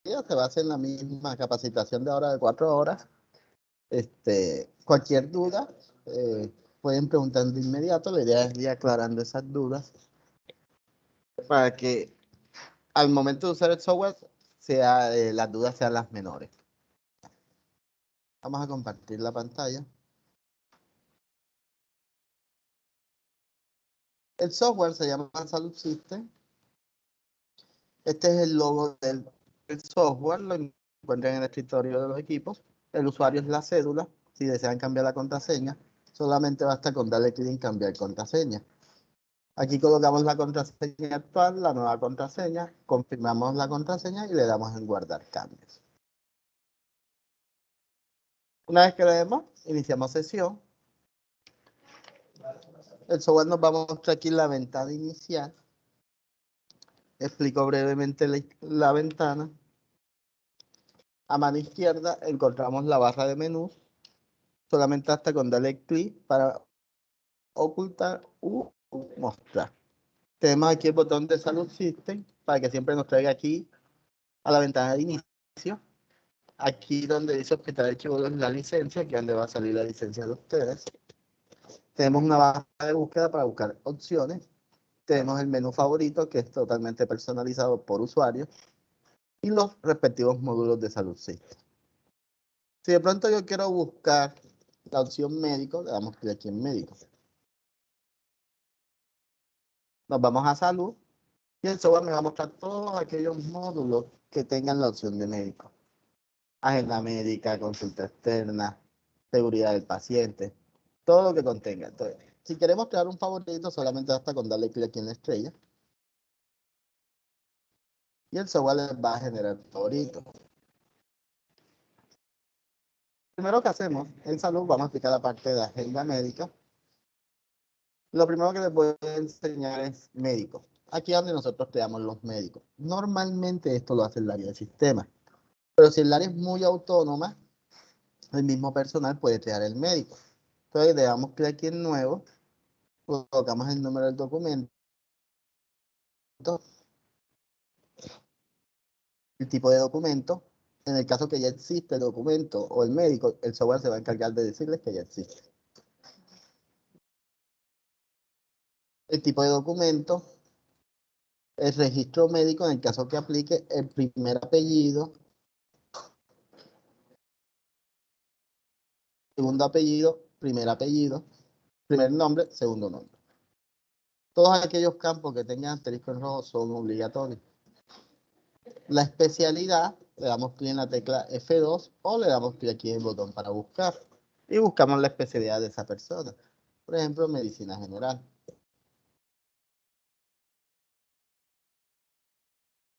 se va a hacer la misma capacitación de ahora de 4 horas. Cualquier duda, pueden preguntar de inmediato. La idea es ir aclarando esas dudas para que al momento de usar el software las dudas sean las menores. Vamos a compartir la pantalla. El software se llama Salud System. Este es el logo del software. Lo encuentran en el escritorio de los equipos. El usuario es la cédula. Si desean cambiar la contraseña, solamente basta con darle clic en cambiar contraseña. Aquí colocamos la contraseña actual, la nueva contraseña, confirmamos la contraseña y le damos en guardar cambios. Una vez que le demos, iniciamos sesión. El software nos va a mostrar aquí la ventana inicial. Explico brevemente la ventana. A mano izquierda encontramos la barra de menús. Solamente basta con darle clic para ocultar u mostrar. Tenemos aquí el botón de Salud System para que siempre nos traiga aquí a la ventana de inicio. Aquí donde dice Hospital de Chibolos la licencia, aquí donde va a salir la licencia de ustedes. Tenemos una barra de búsqueda para buscar opciones. Tenemos el menú favorito, que es totalmente personalizado por usuario. Y los respectivos módulos de Salud System. Si de pronto yo quiero buscar la opción médico, le damos clic aquí en médico. Nos vamos a salud y el software me va a mostrar todos aquellos módulos que tengan la opción de médico. Agenda médica, consulta externa, seguridad del paciente, todo lo que contenga. Entonces, si queremos crear un favorito, solamente basta con darle clic aquí en la estrella. Y el software les va a generar favoritos. Primero que hacemos, en salud vamos a explicar la parte de agenda médica. Lo primero que les voy a enseñar es médico. Aquí es donde nosotros creamos los médicos. Normalmente esto lo hace el área de sistema. Pero si el área es muy autónoma, el mismo personal puede crear el médico. Entonces le damos clic aquí en nuevo, colocamos el número del documento, el tipo de documento. En el caso que ya existe el documento o el médico, el software se va a encargar de decirles que ya existe. El tipo de documento, el registro médico en el caso que aplique, el primer apellido, segundo apellido, primer nombre, segundo nombre. Todos aquellos campos que tengan asterisco en rojo son obligatorios. La especialidad, le damos clic en la tecla F2 o le damos clic aquí en el botón para buscar. Y buscamos la especialidad de esa persona. Por ejemplo, medicina general.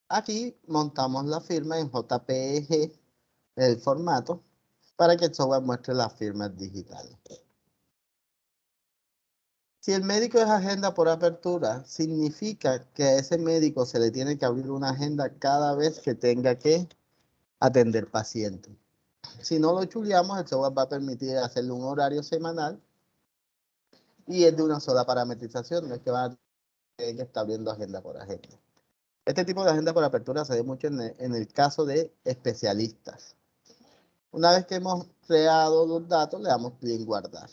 Aquí montamos la firma en JPG, el formato, para que el software muestre las firmas digitales. Si el médico es agenda por apertura, significa que a ese médico se le tiene que abrir una agenda cada vez que tenga que atender pacientes. Si no lo chuleamos, el software va a permitir hacerle un horario semanal y es de una sola parametrización, no es que van a tener que estar abriendo agenda por agenda. Este tipo de agenda por apertura se ve mucho en el caso de especialistas. Una vez que hemos creado los datos, le damos clic en guardar.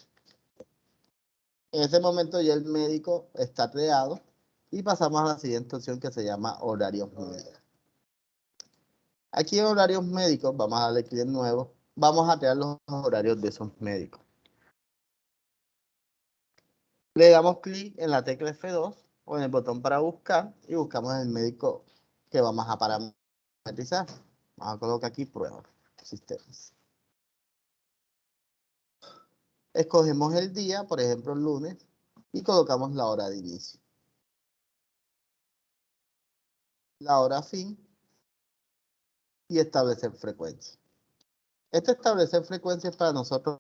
En ese momento ya el médico está creado y pasamos a la siguiente opción que se llama horarios médicos. Aquí en horarios médicos, vamos a darle clic en nuevo, vamos a crear los horarios de esos médicos. Le damos clic en la tecla F2 o en el botón para buscar y buscamos el médico que vamos a parametrizar. Vamos a colocar aquí pruebas, sistemas. Escogemos el día, por ejemplo el lunes, y colocamos la hora de inicio. La hora fin y establecer frecuencia. Este establecer frecuencia es para nosotros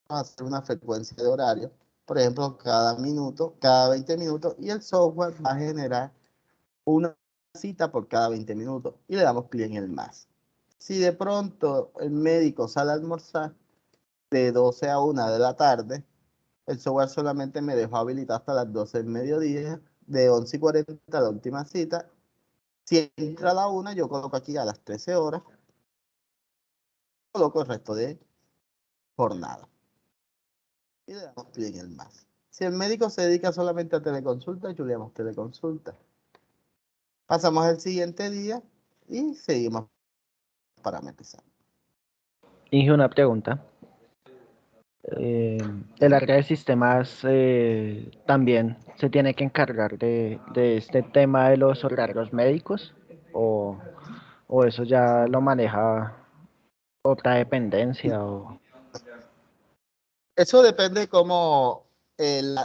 hacer una frecuencia de horario, por ejemplo, cada minuto, cada 20 minutos, y el software va a generar una cita por cada 20 minutos y le damos clic en el más. Si de pronto el médico sale a almorzar de 12 a 1 de la tarde, el software solamente me dejó habilitado hasta las 12 del mediodía, de 11:40 la última cita, Si entra a la 1, yo coloco aquí a las 13 horas, coloco el resto de jornada. Y le damos clic en el más. Si el médico se dedica solamente a teleconsulta, chuleamos teleconsulta. Pasamos al siguiente día y seguimos parametrizando. Y una pregunta. El área de sistemas también se tiene que encargar de este tema de los horarios médicos o eso ya lo maneja otra dependencia o Eso depende cómo el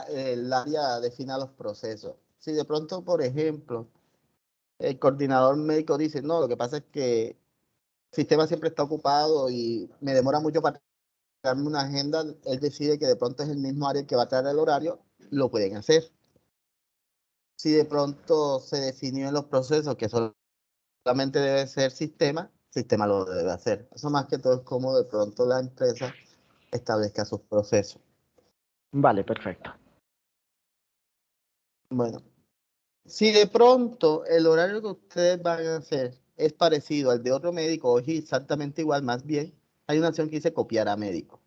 área defina los procesos. Si de pronto, por ejemplo, el coordinador médico dice, no, lo que pasa es que el sistema siempre está ocupado y me demora mucho para darme una agenda, él decide que de pronto es el mismo área que va a traer el horario, lo pueden hacer. Si de pronto se definió en los procesos que solamente debe ser sistema, sistema lo debe hacer. Eso más que todo es como de pronto la empresa establezca sus procesos. vale, perfecto. Bueno, si de pronto el horario que ustedes van a hacer es parecido al de otro médico o es exactamente igual, más bien, hay una opción que dice copiar a médico.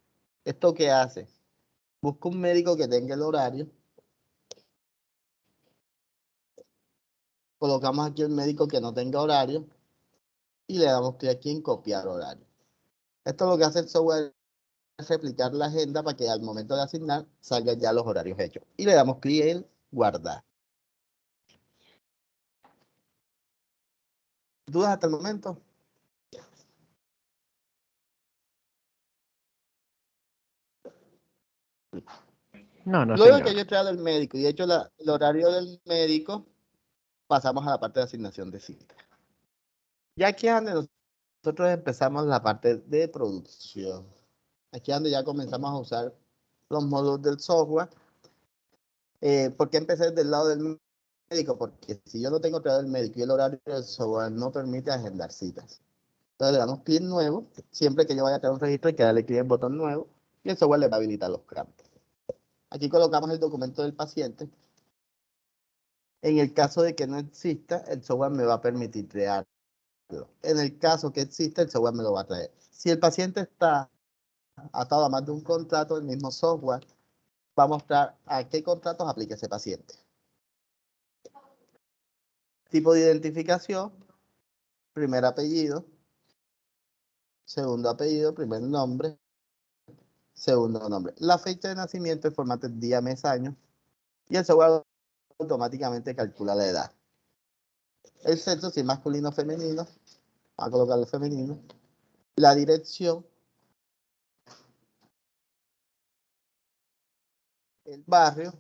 ¿Esto qué hace? Busca un médico que tenga el horario. Colocamos aquí el médico que no tenga horario y le damos clic aquí en copiar horario. Esto lo que hace el software es replicar la agenda para que al momento de asignar salgan ya los horarios hechos. Y le damos clic en guardar. ¿Dudas hasta el momento? No, no, Luego de que señor. yo he creado el médico y he hecho el horario del médico, pasamos a la parte de asignación de cita. Ya aquí es donde nosotros empezamos la parte de producción. Aquí es donde ya comenzamos a usar los módulos del software. ¿Por qué empecé del lado del médico? Porque si yo no tengo creado el médico y el horario del software no permite agendar citas. Entonces le damos clic nuevo. Siempre que yo vaya a crear un registro hay que darle clic en botón nuevo y el software le va a habilitar los campos. Aquí colocamos el documento del paciente. En el caso de que no exista, el software me va a permitir crearlo. En el caso que exista, el software me lo va a traer. Si el paciente está atado a más de un contrato, el mismo software va a mostrar a qué contratos aplica ese paciente. Tipo de identificación, primer apellido, segundo apellido, primer nombre, segundo nombre. La fecha de nacimiento en formato día, mes, año. Y el software automáticamente calcula la edad. El sexo, si es masculino o femenino, va a colocarlo femenino. La dirección, el barrio,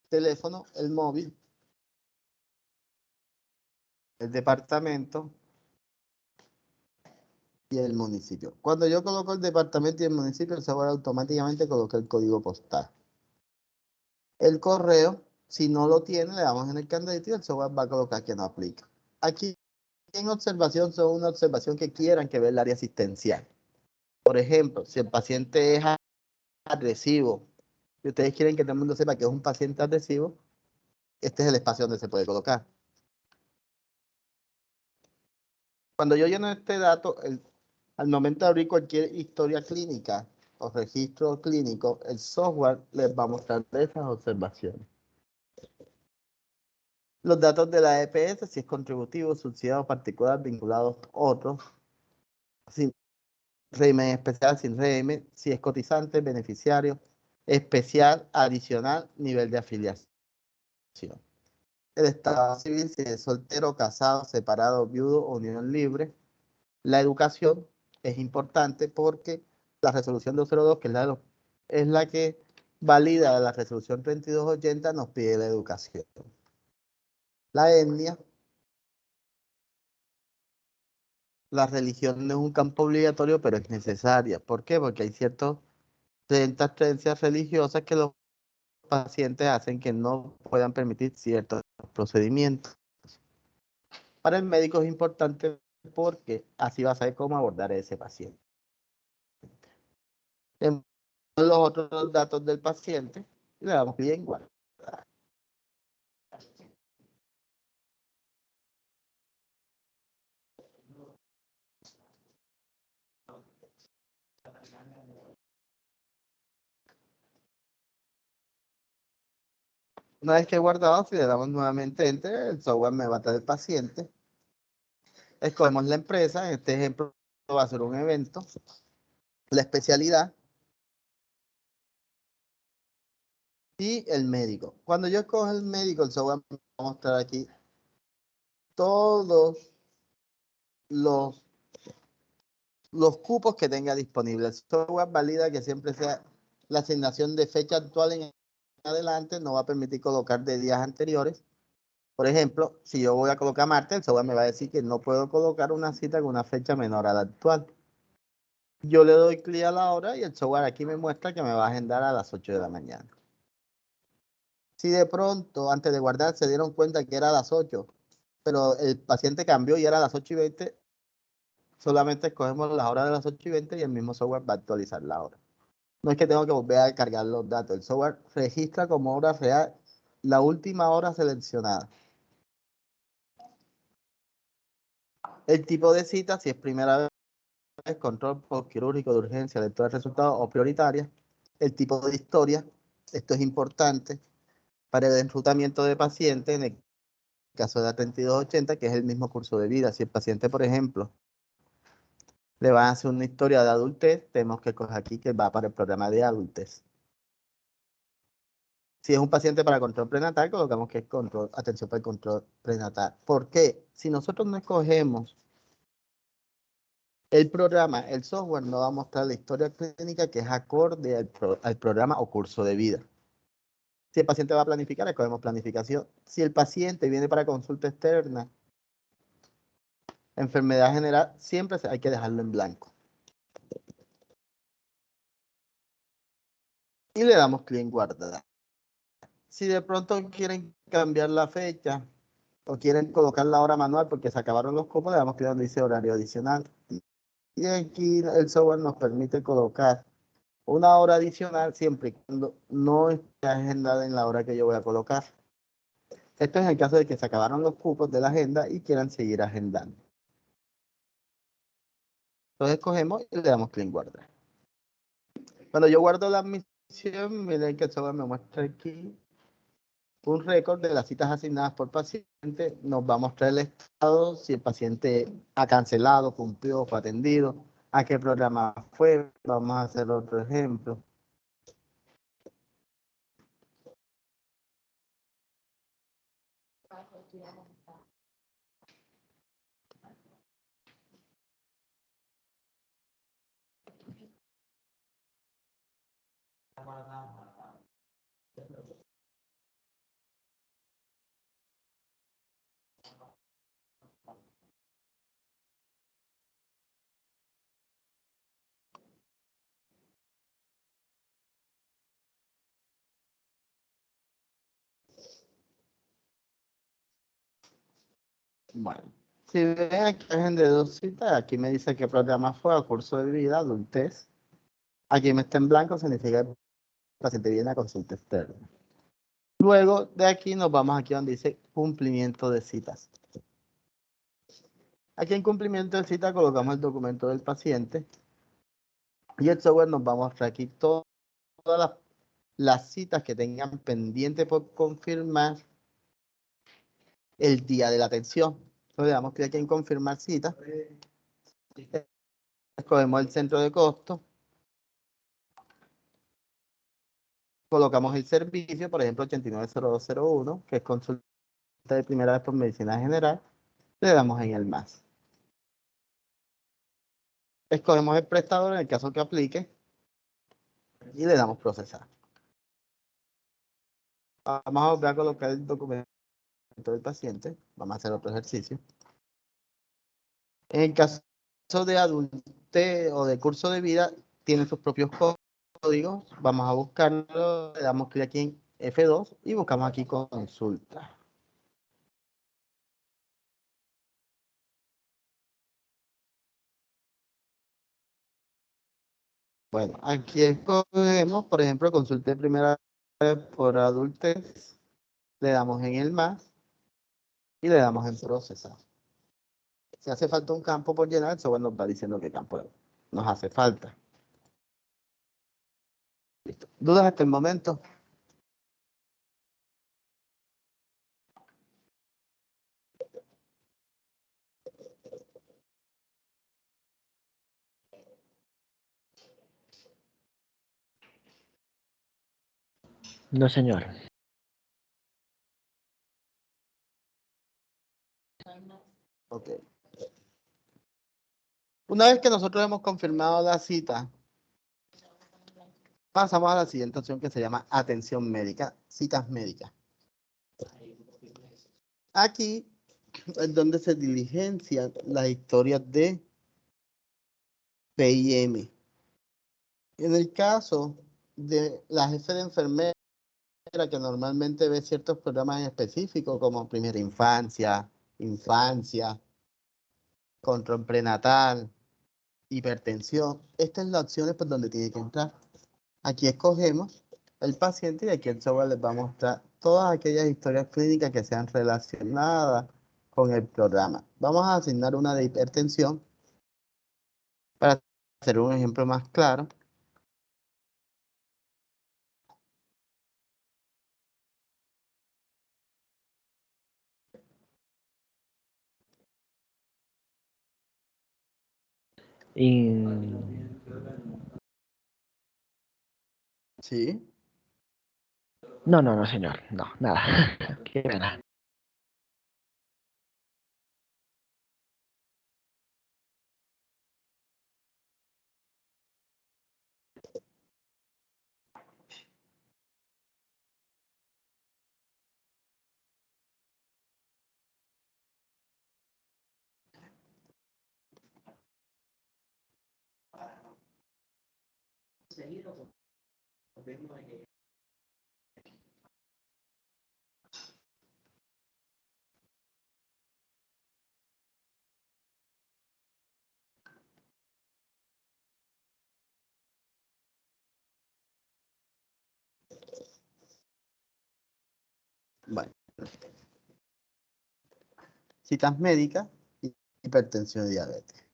teléfono, el móvil, el departamento y el municipio. Cuando yo coloco el departamento y el municipio, el software automáticamente coloca el código postal. El correo, si no lo tiene, le damos en el candadito y el software va a colocar que no aplica. Aquí en observación son una observación que quieran que vea el área asistencial. Por ejemplo, si el paciente es agresivo y ustedes quieren que todo el mundo sepa que es un paciente agresivo, este es el espacio donde se puede colocar. Cuando yo lleno este dato, al momento de abrir cualquier historia clínica o registro clínico, el software les va a mostrar esas observaciones. Los datos de la EPS, si es contributivo, subsidiado particular, vinculado a otros, sin régimen especial, sin régimen, si es cotizante, beneficiario, especial, adicional, nivel de afiliación. El estado civil, si es soltero, casado, separado, viudo, unión libre. La educación es importante porque la resolución 202, que es la que valida la resolución 3280, nos pide la educación. La etnia, la religión no es un campo obligatorio, pero es necesaria. ¿Por qué? Porque hay ciertas creencias religiosas que los pacientes hacen que no puedan permitir ciertos procedimientos. Para el médico es importante porque así va a saber cómo abordar a ese paciente. En los otros datos del paciente y le damos clic en guardar. Una vez que he guardado, si le damos nuevamente Enter, el software me va a traer paciente. Escogemos la empresa, en este ejemplo va a ser un evento, la especialidad y el médico. Cuando yo escojo el médico, el software me va a mostrar aquí todos los, los cupos que tenga disponibles. El software valida que siempre sea la asignación de fecha actual en adelante, no va a permitir colocar de días anteriores. Por ejemplo, si yo voy a colocar martes, el software me va a decir que no puedo colocar una cita con una fecha menor a la actual. Yo le doy clic a la hora y el software aquí me muestra que me va a agendar a las 8 de la mañana. Si de pronto, antes de guardar, se dieron cuenta que era a las 8, pero el paciente cambió y era a las 8:20, solamente escogemos la hora de las 8:20 y el mismo software va a actualizar la hora. No es que tengo que volver a cargar los datos. El software registra como hora real la última hora seleccionada. El tipo de cita, si es primera vez, control quirúrgico de urgencia, lectura de resultados o prioritaria. El tipo de historia, esto es importante para el enrutamiento de pacientes en el caso de la 3280, que es el mismo curso de vida. Si el paciente, por ejemplo, le van a hacer una historia de adultez, tenemos que coger aquí que va para el programa de adultez. Si es un paciente para control prenatal, colocamos que es control, atención para el control prenatal. ¿Por qué? Si nosotros no escogemos el programa, el software no va a mostrar la historia clínica que es acorde al programa o curso de vida. Si el paciente va a planificar, escogemos planificación. Si el paciente viene para consulta externa, enfermedad general, siempre hay que dejarlo en blanco. Y le damos clic en guardar. Si de pronto quieren cambiar la fecha o quieren colocar la hora manual porque se acabaron los cupos, le damos clic donde dice horario adicional. Y aquí el software nos permite colocar una hora adicional siempre y cuando no esté agendada en la hora que yo voy a colocar. Esto es en el caso de que se acabaron los cupos de la agenda y quieran seguir agendando. Entonces cogemos y le damos clic en guardar. Cuando yo guardo la admisión, miren que el software me muestra aquí un récord de las citas asignadas por paciente. Nos va a mostrar el estado, si el paciente ha cancelado, cumplió, fue atendido, a qué programa fue. Vamos a hacer otro ejemplo. Bueno, si ven aquí agenda de 2 citas, aquí me dice qué programa fue, a curso de vida, adultez. Aquí me está en blanco, significa que el paciente viene a consulta externa. Luego de aquí nos vamos aquí donde dice cumplimiento de citas. Aquí en cumplimiento de cita colocamos el documento del paciente y el software nos va a mostrar aquí todas las citas que tengan pendiente por confirmar el día de la atención. Entonces le damos clic aquí en confirmar cita. Escogemos el centro de costo. Colocamos el servicio, por ejemplo, 890201, que es consulta de primera vez por medicina general. Le damos en el más. Escogemos el prestador en el caso que aplique y le damos procesar. Vamos a volver a colocar el documento del paciente. Vamos a hacer otro ejercicio. En el caso de adultez o de curso de vida, tiene sus propios códigos. Vamos a buscarlo, le damos clic aquí en F2 y buscamos aquí consulta. Bueno, aquí escogemos, por ejemplo, consulta de primera vez por adultez. Le damos en el más y le damos en procesar. Si hace falta un campo por llenar, el software nos va diciendo qué campo nos hace falta. Listo. ¿Dudas hasta el momento? No, señor. Ok. Una vez que nosotros hemos confirmado la cita, pasamos a la siguiente opción que se llama atención médica, citas médicas. Aquí es donde se diligencian las historias de PIM. En el caso de la jefe de enfermera, que normalmente ve ciertos programas en específico, como primera infancia, infancia, control prenatal, hipertensión, estas son las opciones por donde tiene que entrar. Aquí escogemos el paciente y aquí el software les va a mostrar todas aquellas historias clínicas que sean relacionadas con el programa. Vamos a asignar una de hipertensión para hacer un ejemplo más claro. Y... Sí. No, no, no, señor. No, nada. Qué pena. Bueno, citas médicas, hipertensión y diabetes.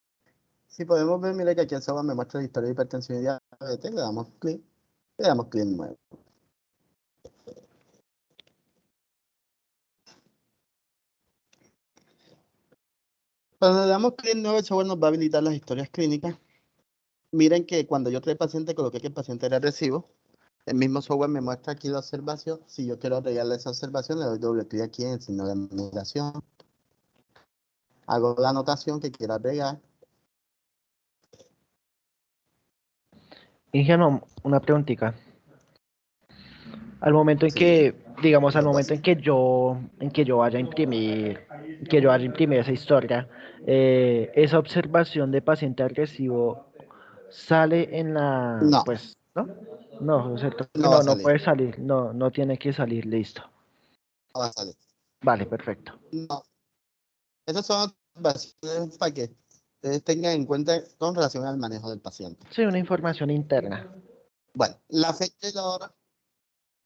Si podemos ver, mira que aquí el software me muestra la historia de hipertensión y diabetes, le damos clic nuevo. Cuando le damos clic nuevo, el software nos va a habilitar las historias clínicas. Miren que cuando yo trae paciente, coloqué que el paciente era agresivo. El mismo software me muestra aquí la observación. Si yo quiero agregarle esa observación, le doy doble clic aquí en el signo de admiración. Hago la anotación que quiero agregar. Ingenuo, una preguntita. Al momento en Sí, que, digamos, al los momento dos. en que yo vaya a imprimir, esa historia, esa observación de paciente agresivo sale en la, No, pues, ¿no? No, es cierto que no va a no salir. puede salir, no, no tiene que salir, listo. No va a salir. Vale, perfecto. No. Esas son observaciones para que ustedes tengan en cuenta con relación al manejo del paciente. Sí, una información interna. Bueno, la fecha y la hora.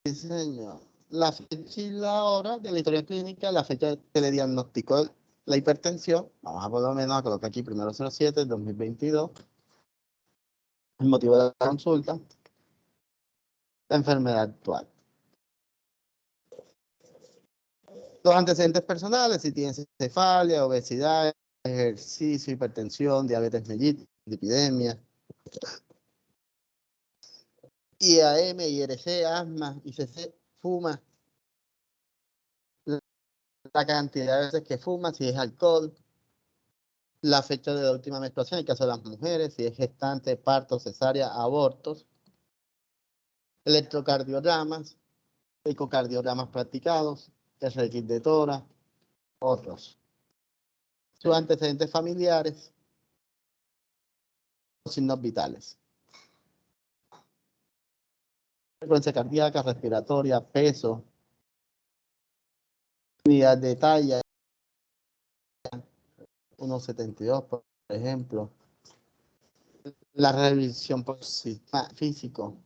Sí, señor. La fecha y la hora de la historia clínica, la fecha que le diagnosticó la hipertensión. Vamos a por lo menos a colocar aquí primero 07 2022. El motivo de la consulta, la enfermedad actual. Los antecedentes personales, si tienen cefalia, obesidad, ejercicio, hipertensión, diabetes mellitus, epidemia, IAM, IRC, asma, ICC, fuma, la cantidad de veces que fuma, si es alcohol, la fecha de la última menstruación, en el caso de las mujeres, si es gestante, parto, cesárea, abortos, electrocardiogramas, ecocardiogramas practicados, RX de tórax, otros. Sus antecedentes familiares, los signos vitales. Frecuencia cardíaca, respiratoria, peso, unidad de talla, 1,72 por ejemplo. La revisión por sistema físico.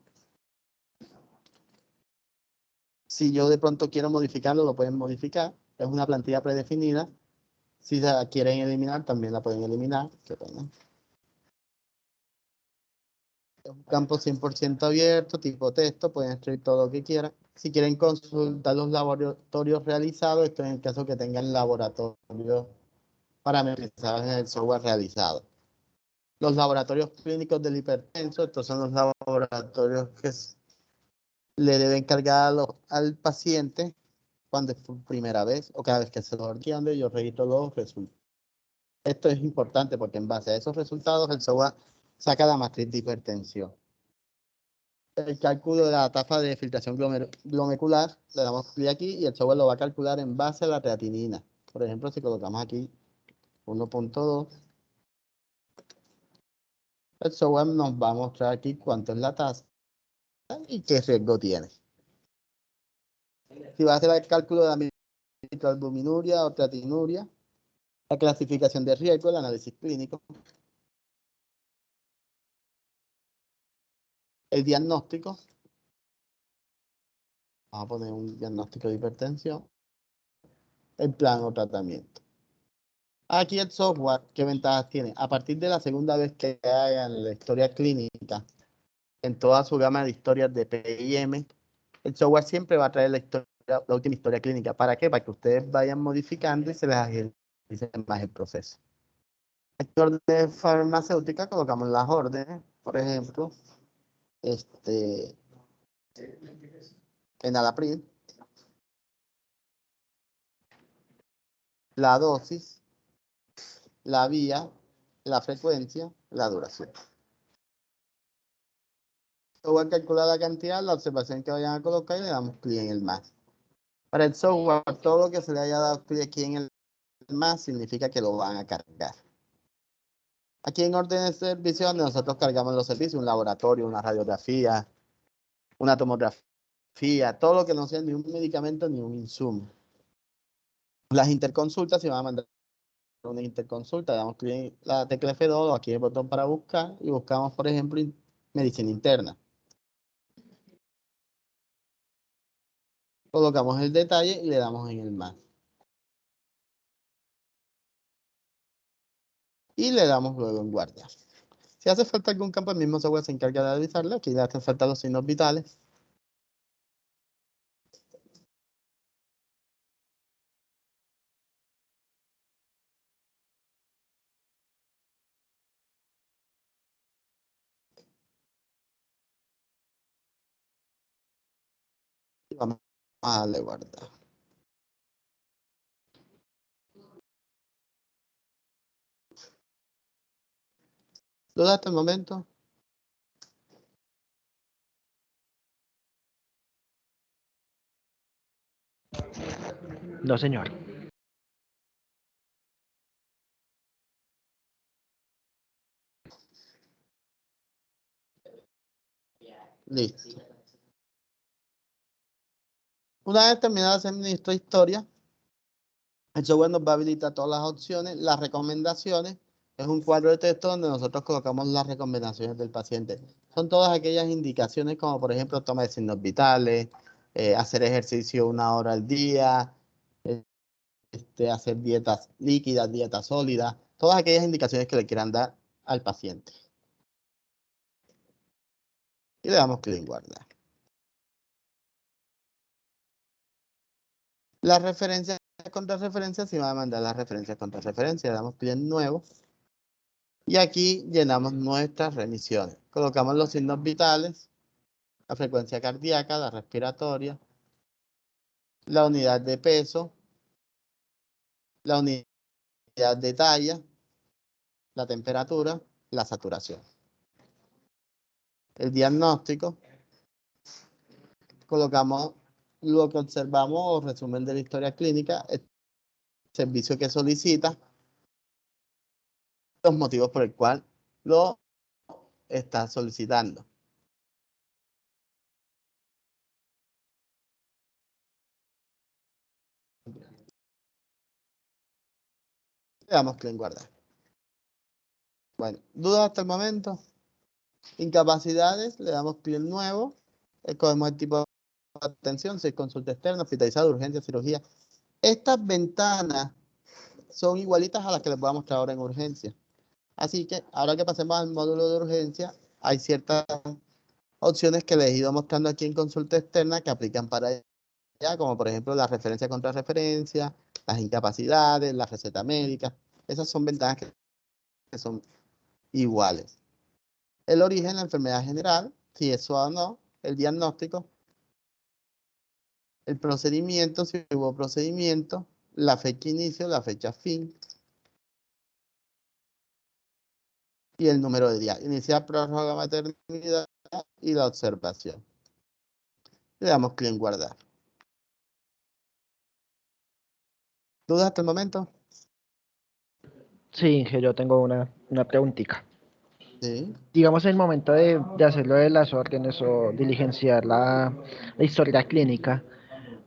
Si yo de pronto quiero modificarlo, lo pueden modificar. Es una plantilla predefinida. Si la quieren eliminar, también la pueden eliminar. Qué pena. Es un campo 100% abierto, tipo texto, pueden escribir todo lo que quieran. Si quieren consultar los laboratorios realizados, esto en el caso que tengan laboratorios parametrizados en el software realizado. Los laboratorios clínicos del hipertenso, estos son los laboratorios que le deben cargar al paciente cuando es por primera vez o cada vez que se lo ordenan, yo registro los resultados. Esto es importante porque en base a esos resultados el software saca la matriz de hipertensión. El cálculo de la tasa de filtración glomerular, le damos clic aquí y el software lo va a calcular en base a la creatinina. Por ejemplo, si colocamos aquí 1.2, el software nos va a mostrar aquí cuánto es la tasa y qué riesgo tiene. Si va a hacer el cálculo de la microalbuminuria o creatinuria, la clasificación de riesgo, el análisis clínico, el diagnóstico, vamos a poner un diagnóstico de hipertensión, el plan o tratamiento. Aquí el software, ¿qué ventajas tiene? A partir de la segunda vez que hagan la historia clínica, en toda su gama de historias de PIM, el software siempre va a traer la última historia clínica. ¿Para qué? Para que ustedes vayan modificando y se les agilice más el proceso. Aquí en orden farmacéutica colocamos las órdenes, por ejemplo, enalapril, la dosis, la vía, la frecuencia, la duración. Software calcula la cantidad, la observación que vayan a colocar y le damos clic en el más. Para el software, todo lo que se le haya dado clic aquí en el más significa que lo van a cargar. Aquí en orden de servicio, donde nosotros cargamos los servicios, un laboratorio, una radiografía, una tomografía, todo lo que no sea ni un medicamento ni un insumo. Las interconsultas, si van a mandar una interconsulta, damos clic en la tecla F2 o aquí el botón para buscar y buscamos, por ejemplo, medicina interna. Colocamos el detalle y le damos en el más. Y le damos luego en guardar. Si hace falta algún campo, el mismo software se encarga de analizarlo. Aquí le hacen falta los signos vitales. Y vamos a darle guardar. ¿Duda hasta el momento? No, señor. Listo. Una vez terminada de hacer nuestra historia, el software nos va a habilitar todas las opciones, las recomendaciones. Es un cuadro de texto donde nosotros colocamos las recomendaciones del paciente. Son todas aquellas indicaciones como por ejemplo toma de signos vitales, hacer ejercicio 1 hora al día, hacer dietas líquidas, dietas sólidas, todas aquellas indicaciones que le quieran dar al paciente. Y le damos clic en guardar. Las referencias contra referencias, si va a mandar las referencias contra referencias, le damos clic en nuevo. Y aquí llenamos nuestras remisiones. Colocamos los signos vitales, la frecuencia cardíaca, la respiratoria, la unidad de peso, la unidad de talla, la temperatura, la saturación. El diagnóstico, colocamos lo que observamos o resumen de la historia clínica, el servicio que solicita, los motivos por el cual lo está solicitando. Le damos clic en guardar. Bueno, ¿dudas hasta el momento? Incapacidades, le damos clic en nuevo, escogemos el tipo de atención, si es consulta externa, hospitalizado, urgencia, cirugía. Estas ventanas son igualitas a las que les voy a mostrar ahora en urgencia. Así que ahora que pasemos al módulo de urgencia, hay ciertas opciones que les he ido mostrando aquí en consulta externa que aplican para allá, como por ejemplo la referencia contra referencia, las incapacidades, la receta médica. Esas son ventanas que son iguales. El origen, la enfermedad general, si es o no, el diagnóstico, el procedimiento, si hubo procedimiento, la fecha inicio, la fecha fin y el número de días. Iniciar prórroga maternidad y la observación. Le damos clic en guardar. ¿Dudas hasta el momento? Sí, que yo tengo una preguntita. Sí. Digamos, en el momento de hacerlo de las órdenes o diligenciar la historia clínica,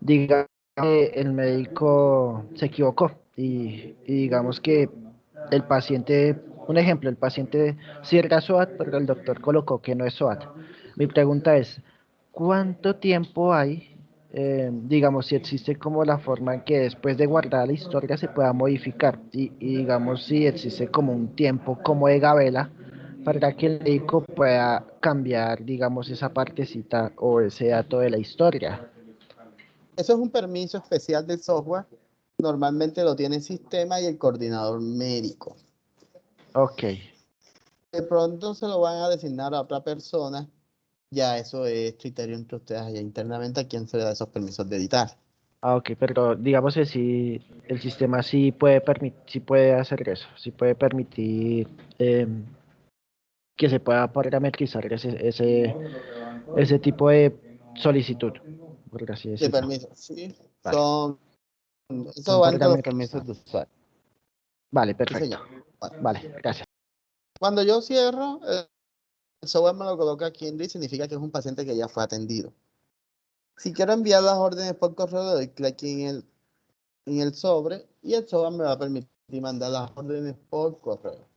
diga que el médico se equivocó y digamos que el paciente, un ejemplo, el paciente sí era SOAT, pero el doctor colocó que no es SOAT. Mi pregunta es, ¿cuánto tiempo hay, digamos, si existe como la forma en que después de guardar la historia se pueda modificar y digamos si existe como un tiempo como de gabela para que el médico pueda cambiar, digamos, esa partecita o ese dato de la historia? Eso es un permiso especial del software. Normalmente lo tiene el sistema y el coordinador médico. Ok. De pronto se lo van a designar a otra persona. Ya eso es criterio entre ustedes allá internamente a quién se le da esos permisos de editar. Ah, ok, pero digamos que sí, el sistema sí puede hacer eso, sí puede permitir que se pueda parametrizar ese tipo de solicitud, por así De decirlo. permiso, sí. Vale, Eso son va entre los permisos parametrizados. de usuario. Vale, Sí, perfecto. señor. Bueno, Vale, gracias. cuando yo cierro, el software me lo coloca aquí en gris, significa que es un paciente que ya fue atendido. Si quiero enviar las órdenes por correo, le doy clic aquí en el sobre y el software me va a permitir mandar las órdenes por correo.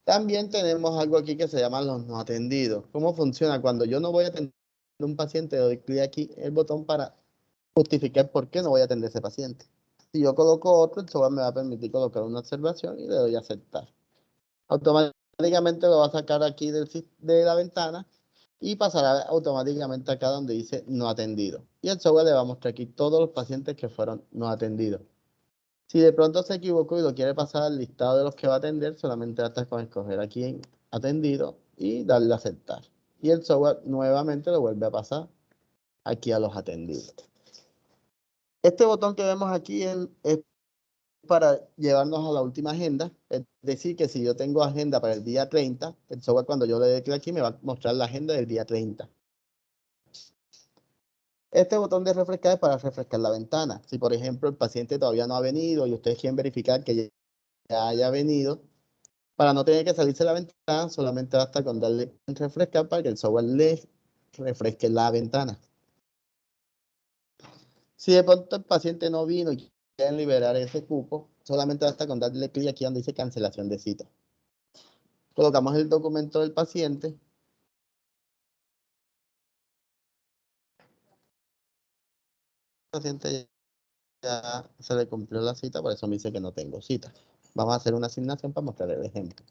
También tenemos algo aquí que se llama los no atendidos. ¿Cómo funciona? Cuando yo no voy a atender a un paciente, le doy clic aquí el botón para justificar por qué no voy a atender a ese paciente. Si yo coloco otro, el software me va a permitir colocar una observación y le doy a aceptar. Automáticamente lo va a sacar aquí de la ventana y pasará automáticamente acá donde dice no atendido. Y el software le va a mostrar aquí todos los pacientes que fueron no atendidos. Si de pronto se equivocó y lo quiere pasar al listado de los que va a atender, solamente basta con escoger aquí en atendido y darle a aceptar. Y el software nuevamente lo vuelve a pasar aquí a los atendidos. Este botón que vemos aquí es para llevarnos a la última agenda. Es decir, que si yo tengo agenda para el día 30, el software cuando yo le dé clic aquí me va a mostrar la agenda del día 30. Este botón de refrescar es para refrescar la ventana. Si por ejemplo el paciente todavía no ha venido y ustedes quieren verificar que ya haya venido, para no tener que salirse de la ventana, solamente basta con darle en refrescar para que el software le refresque la ventana. Si de pronto el paciente no vino y quieren liberar ese cupo, solamente basta con darle clic aquí donde dice cancelación de cita. Colocamos el documento del paciente. El paciente ya se le cumplió la cita, por eso me dice que no tengo cita. Vamos a hacer una asignación para mostrar el ejemplo.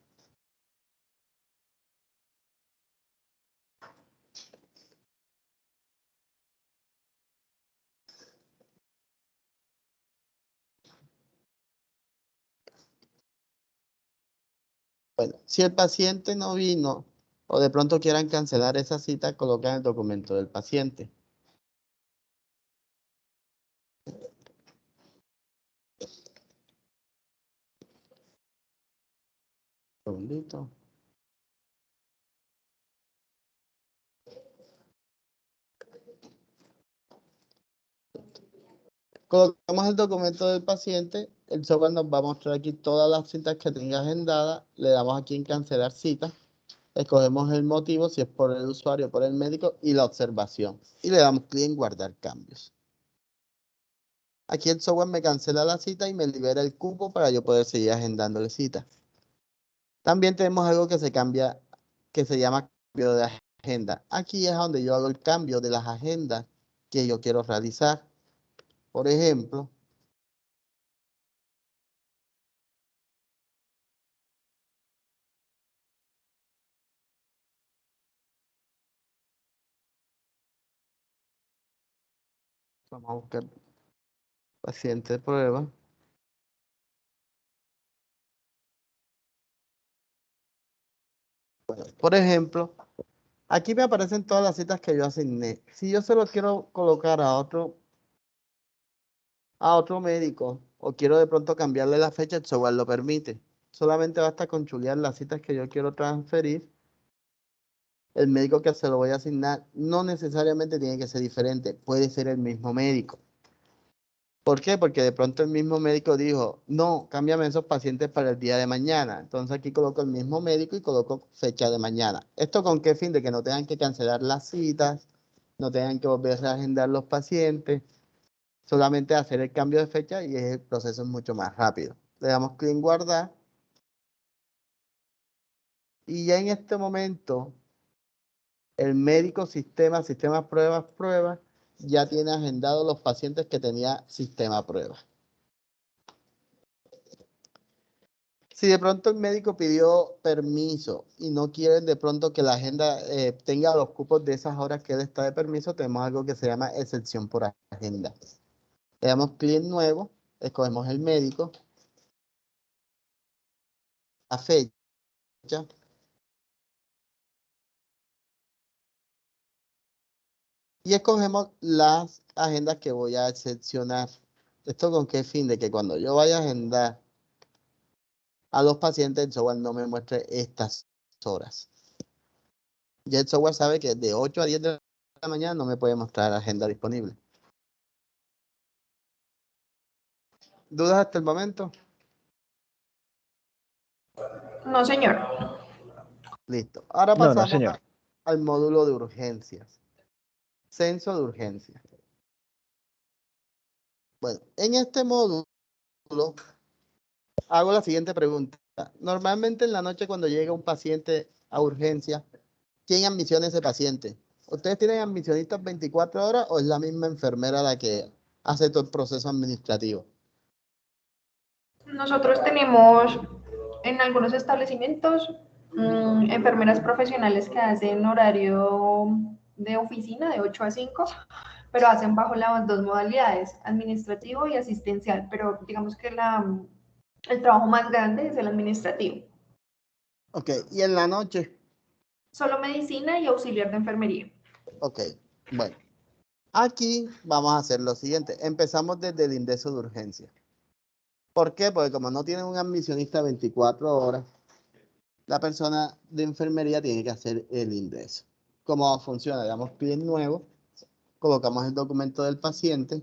Bueno, si el paciente no vino o de pronto quieran cancelar esa cita, colocan el documento del paciente. Un segundito. Colocamos el documento del paciente, el software nos va a mostrar aquí todas las citas que tenga agendadas, le damos aquí en cancelar cita, escogemos el motivo, si es por el usuario, por el médico y la observación y le damos clic en guardar cambios. Aquí el software me cancela la cita y me libera el cupo para yo poder seguir agendándole cita. También tenemos algo que se cambia, que se llama cambio de agenda. Aquí es donde yo hago el cambio de las agendas que yo quiero realizar. Por ejemplo, vamos a buscar paciente de prueba. Por ejemplo, Aquí me aparecen todas las citas que yo asigné. Si yo se lo quiero colocar a otro médico o quiero de pronto cambiarle la fecha, el software lo permite. Solamente basta con chulear las citas que yo quiero transferir. El médico que se lo voy a asignar no necesariamente tiene que ser diferente, puede ser el mismo médico. ¿Por qué? Porque de pronto el mismo médico dijo, no, cámbiame esos pacientes para el día de mañana. Entonces aquí coloco el mismo médico y coloco fecha de mañana. ¿Esto con qué fin? De que no tengan que cancelar las citas, no tengan que volver a agendar los pacientes, solamente hacer el cambio de fecha y el proceso es mucho más rápido. Le damos clic en guardar y ya en este momento el médico sistema pruebas, ya tiene agendados los pacientes que tenía sistema pruebas. Si de pronto el médico pidió permiso y no quieren de pronto que la agenda tenga los cupos de esas horas que él está de permiso, tenemos algo que se llama excepción por agenda. Le damos clic en nuevo, escogemos el médico, la fecha, y escogemos las agendas que voy a excepcionar. ¿Esto con qué fin? De que cuando yo vaya a agendar a los pacientes, el software no me muestre estas horas. Ya el software sabe que de 8 a 10 de la mañana no me puede mostrar agenda disponible. ¿Dudas hasta el momento? No, señor. Listo. Ahora No, no, pasamos señor. al módulo de urgencias. Censo de urgencias. Bueno, en este módulo hago la siguiente pregunta. Normalmente en la noche cuando llega un paciente a urgencia, ¿quién admisiona a ese paciente? ¿Ustedes tienen admisionistas 24 horas o es la misma enfermera la que hace todo el proceso administrativo? Nosotros tenemos en algunos establecimientos enfermeras profesionales que hacen horario de oficina de 8 a 5, pero hacen bajo las dos modalidades, administrativo y asistencial, pero digamos que el trabajo más grande es el administrativo. Ok, y en la noche. Solo medicina y auxiliar de enfermería. Ok, bueno. Aquí vamos a hacer lo siguiente. Empezamos desde el ingreso de urgencia. ¿Por qué? Porque como no tienen un admisionista 24 horas, la persona de enfermería tiene que hacer el ingreso. ¿Cómo funciona? Le damos clic en nuevo, colocamos el documento del paciente.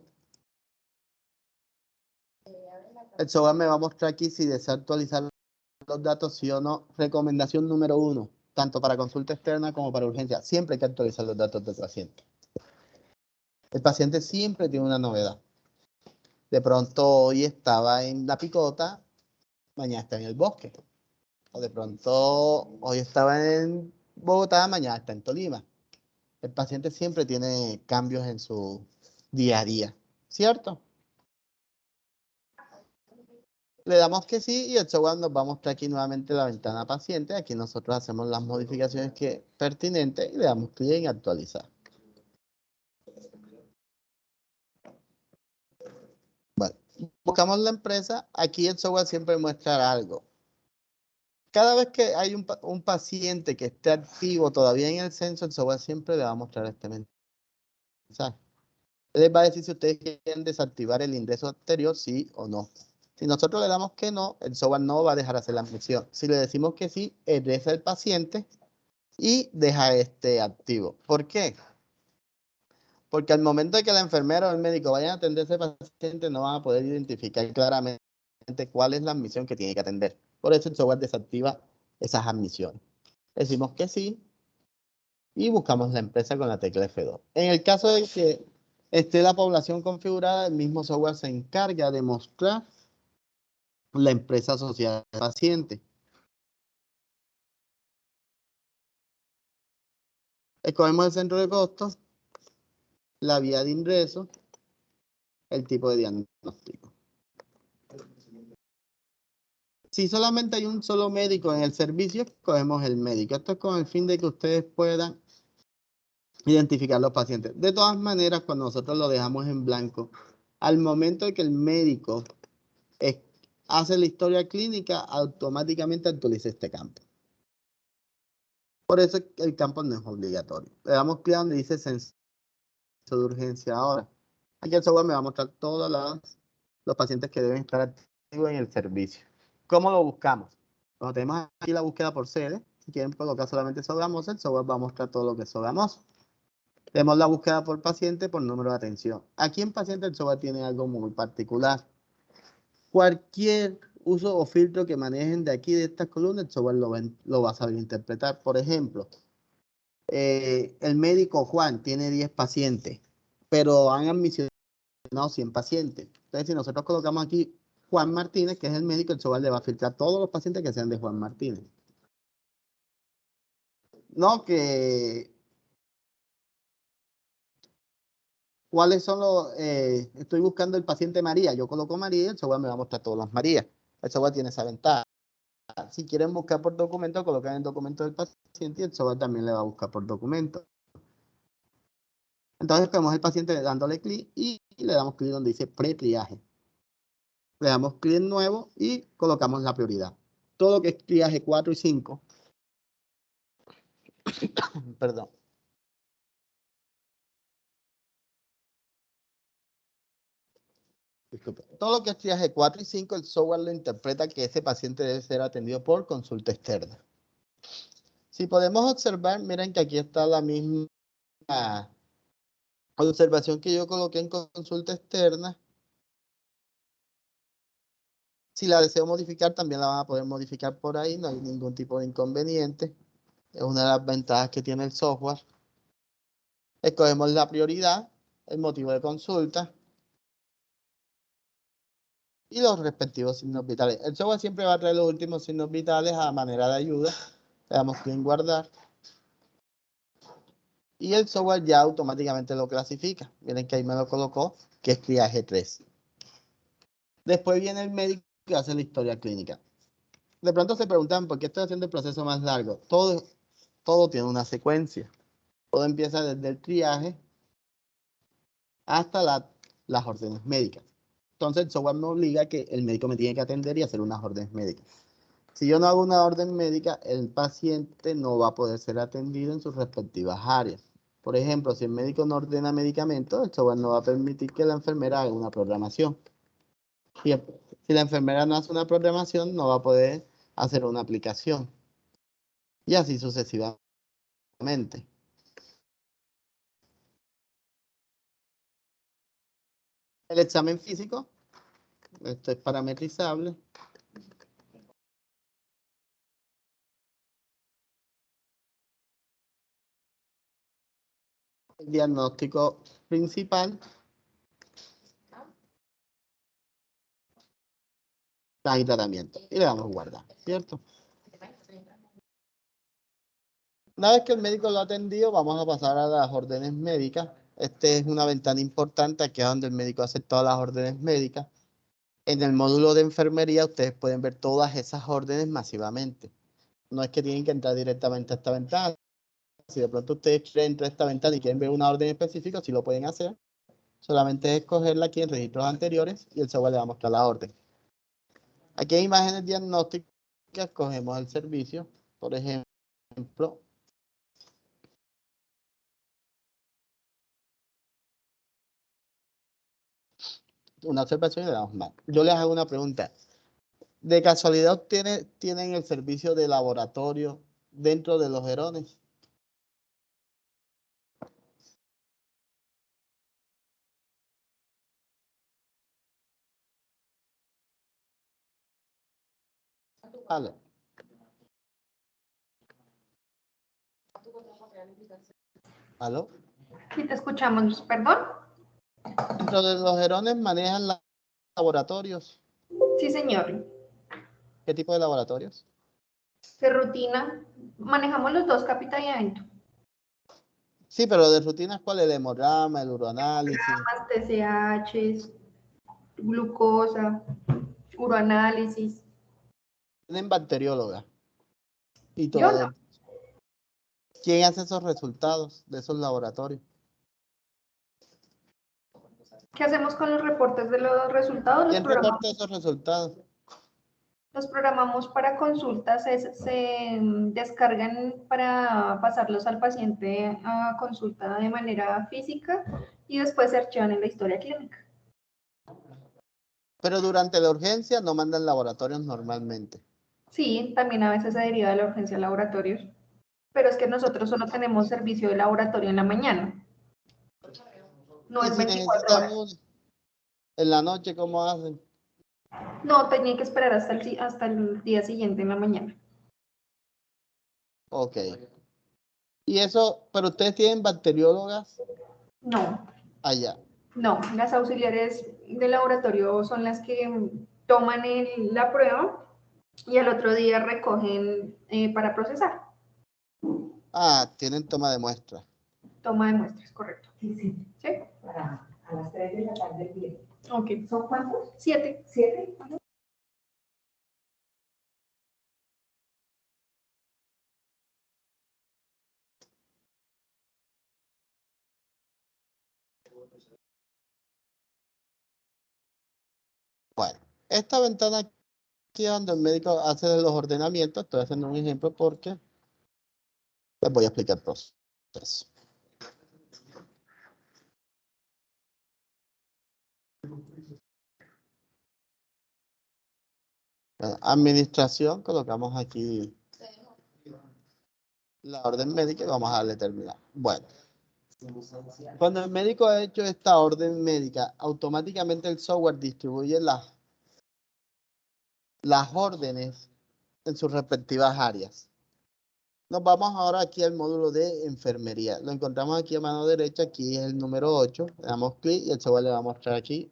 El software me va a mostrar aquí si desea actualizar los datos, sí o no. Recomendación número 1, tanto para consulta externa como para urgencia. Siempre hay que actualizar los datos del paciente. El paciente siempre tiene una novedad. De pronto hoy estaba en La Picota, mañana está en el Bosque. O de pronto hoy estaba en Bogotá, mañana está en Tolima. El paciente siempre tiene cambios en su día a día, ¿cierto? Le damos que sí y el software nos va a mostrar aquí nuevamente la ventana paciente. Aquí nosotros hacemos las modificaciones pertinentes y le damos clic en actualizar. Bueno, buscamos la empresa. Aquí el software siempre muestra algo. Cada vez que hay un paciente que esté activo todavía en el censo, el software siempre le va a mostrar este mensaje. Les va a decir si ustedes quieren desactivar el ingreso anterior, sí o no. Si nosotros le damos que no, el software no va a dejar hacer la admisión. Si le decimos que sí, regresa el paciente y deja este activo. ¿Por qué? Porque al momento de que la enfermera o el médico vayan a atender a ese paciente, no van a poder identificar claramente cuál es la admisión que tiene que atender. Por eso el software desactiva esas admisiones. Decimos que sí y buscamos la empresa con la tecla F2. En el caso de que esté la población configurada, el mismo software se encarga de mostrar la empresa asociada al paciente. Escogemos el centro de costos, la vía de ingreso, el tipo de diagnóstico. Si solamente hay un solo médico en el servicio, escogemos el médico. Esto es con el fin de que ustedes puedan identificar los pacientes. De todas maneras, cuando nosotros lo dejamos en blanco, al momento de que el médico hace la historia clínica, automáticamente actualiza este campo. Por eso el campo no es obligatorio. Le damos clic donde dice censo de urgencia ahora. Aquí el software me va a mostrar todos los pacientes que deben estar activos en el servicio. ¿Cómo lo buscamos? Cuando tenemos aquí la búsqueda por sede, si quieren colocar solamente Sogamoso, el software va a mostrar todo lo que es Sogamoso. Tenemos la búsqueda por paciente, por número de atención. Aquí en paciente el software tiene algo muy particular. Cualquier uso o filtro que manejen de aquí, de estas columnas, el software lo va a saber interpretar. Por ejemplo, el médico Juan tiene 10 pacientes, pero han admisionado 100 pacientes. Entonces, si nosotros colocamos aquí Juan Martínez, que es el médico, el software le va a filtrar todos los pacientes que sean de Juan Martínez. No que... ¿Cuáles son los...? Estoy buscando el paciente María. Yo coloco María y el software me va a mostrar todas las Marías. El software tiene esa ventaja. Si quieren buscar por documento, colocan el documento del paciente y el software también le va a buscar por documento. Entonces vemos el paciente dándole clic y le damos clic donde dice pre-triaje. Le damos clic en nuevo y colocamos la prioridad. Todo lo que es triaje 4 y 5. Perdón. Disculpe. Todo lo que es triaje 4 y 5, el software lo interpreta que ese paciente debe ser atendido por consulta externa. Si podemos observar, miren que aquí está la misma observación que yo coloqué en consulta externa. Si la deseo modificar, también la van a poder modificar por ahí, no hay ningún tipo de inconveniente. Es una de las ventajas que tiene el software. Escogemos la prioridad, el motivo de consulta y los respectivos signos vitales. El software siempre va a traer los últimos signos vitales a manera de ayuda. Le damos clic en guardar. Y el software ya automáticamente lo clasifica. Miren que ahí me lo colocó, que es triaje 3. Después viene el médico que hace la historia clínica. De pronto se preguntan, ¿por qué estoy haciendo el proceso más largo? Todo tiene una secuencia. Todo empieza desde el triaje hasta las órdenes médicas. Entonces el software me obliga a que el médico me tiene que atender y hacer unas órdenes médicas. Si yo no hago una orden médica, el paciente no va a poder ser atendido en sus respectivas áreas. Por ejemplo, si el médico no ordena medicamentos, el software no va a permitir que la enfermera haga una programación. Si la enfermera no hace una programación, no va a poder hacer una aplicación. Y así sucesivamente. El examen físico, esto es parametrizable. El diagnóstico principal. Plan y tratamiento. Y le damos guardar, ¿cierto? Una vez que el médico lo ha atendido, vamos a pasar a las órdenes médicas. Esta es una ventana importante, aquí es donde el médico hace todas las órdenes médicas. En el módulo de enfermería, ustedes pueden ver todas esas órdenes masivamente. No es que tienen que entrar directamente a esta ventana. Si de pronto ustedes quieren entrar a esta ventana y quieren ver una orden específica, sí lo pueden hacer. Solamente es escogerla aquí en registros anteriores y el software le va a mostrar la orden. Aquí en imágenes diagnósticas, escogemos el servicio. Por ejemplo, una observación y le damos más. Yo les hago una pregunta. ¿De casualidad tienen el servicio de laboratorio dentro de los Gerones? ¿Aló? ¿Aló? Sí, te escuchamos, perdón. Dentro de los Gerones manejan laboratorios. Sí, señor. ¿Qué tipo de laboratorios? De rutina, manejamos los dos, capitallamiento. Sí, pero de rutinas, ¿cuál es? El hemograma, el uroanálisis. TSH, glucosa, uroanálisis. Tienen bacterióloga. Y Yo todo. no. ¿Quién hace esos resultados de esos laboratorios? ¿Qué hacemos con los reportes de los resultados? Los ¿Quién programamos. reporta esos resultados? Los programamos para consultas, se descargan para pasarlos al paciente a consulta de manera física y después se archivan en la historia clínica. Pero durante la urgencia no mandan laboratorios normalmente. Sí, también a veces se deriva de la urgencia a laboratorios, pero es que nosotros solo tenemos servicio de laboratorio en la mañana. No Y es si 24 necesitan horas. uno en la noche, ¿cómo hacen? No, tenía que esperar hasta el día siguiente en la mañana. Ok. Y eso, pero ustedes tienen bacteriólogas No, allá. no, las auxiliares de laboratorio son las que toman la prueba y al otro día recogen para procesar. Ah, tienen toma de muestra. Toma de muestras, correcto. Sí, sí. ¿Sí? A las 3 de la tarde el viernes. Ok. ¿Son cuántos? 7. 7. Bueno, esta ventana aquí donde el médico hace los ordenamientos, estoy haciendo un ejemplo porque les voy a explicar el proceso. Bueno, administración, colocamos aquí la orden médica y vamos a darle terminar. Bueno, cuando el médico ha hecho esta orden médica, automáticamente el software distribuye las órdenes en sus respectivas áreas. Nos vamos ahora aquí al módulo de enfermería. Lo encontramos aquí a mano derecha, aquí es el número 8. Le damos clic y el software le va a mostrar aquí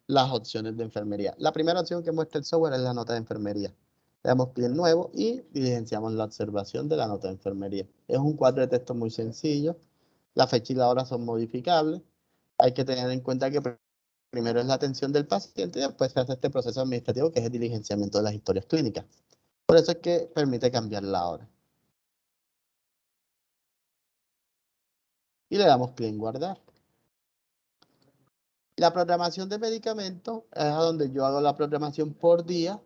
las opciones de enfermería. La primera opción que muestra el software es la nota de enfermería. Le damos clic en nuevo y diligenciamos la observación de la nota de enfermería. Es un cuadro de texto muy sencillo. La fecha y la hora son modificables. Hay que tener en cuenta que primero es la atención del paciente y después se hace este proceso administrativo que es el diligenciamiento de las historias clínicas. Por eso es que permite cambiar la hora. Y le damos clic en guardar. La programación de medicamentos es a donde yo hago la programación por día.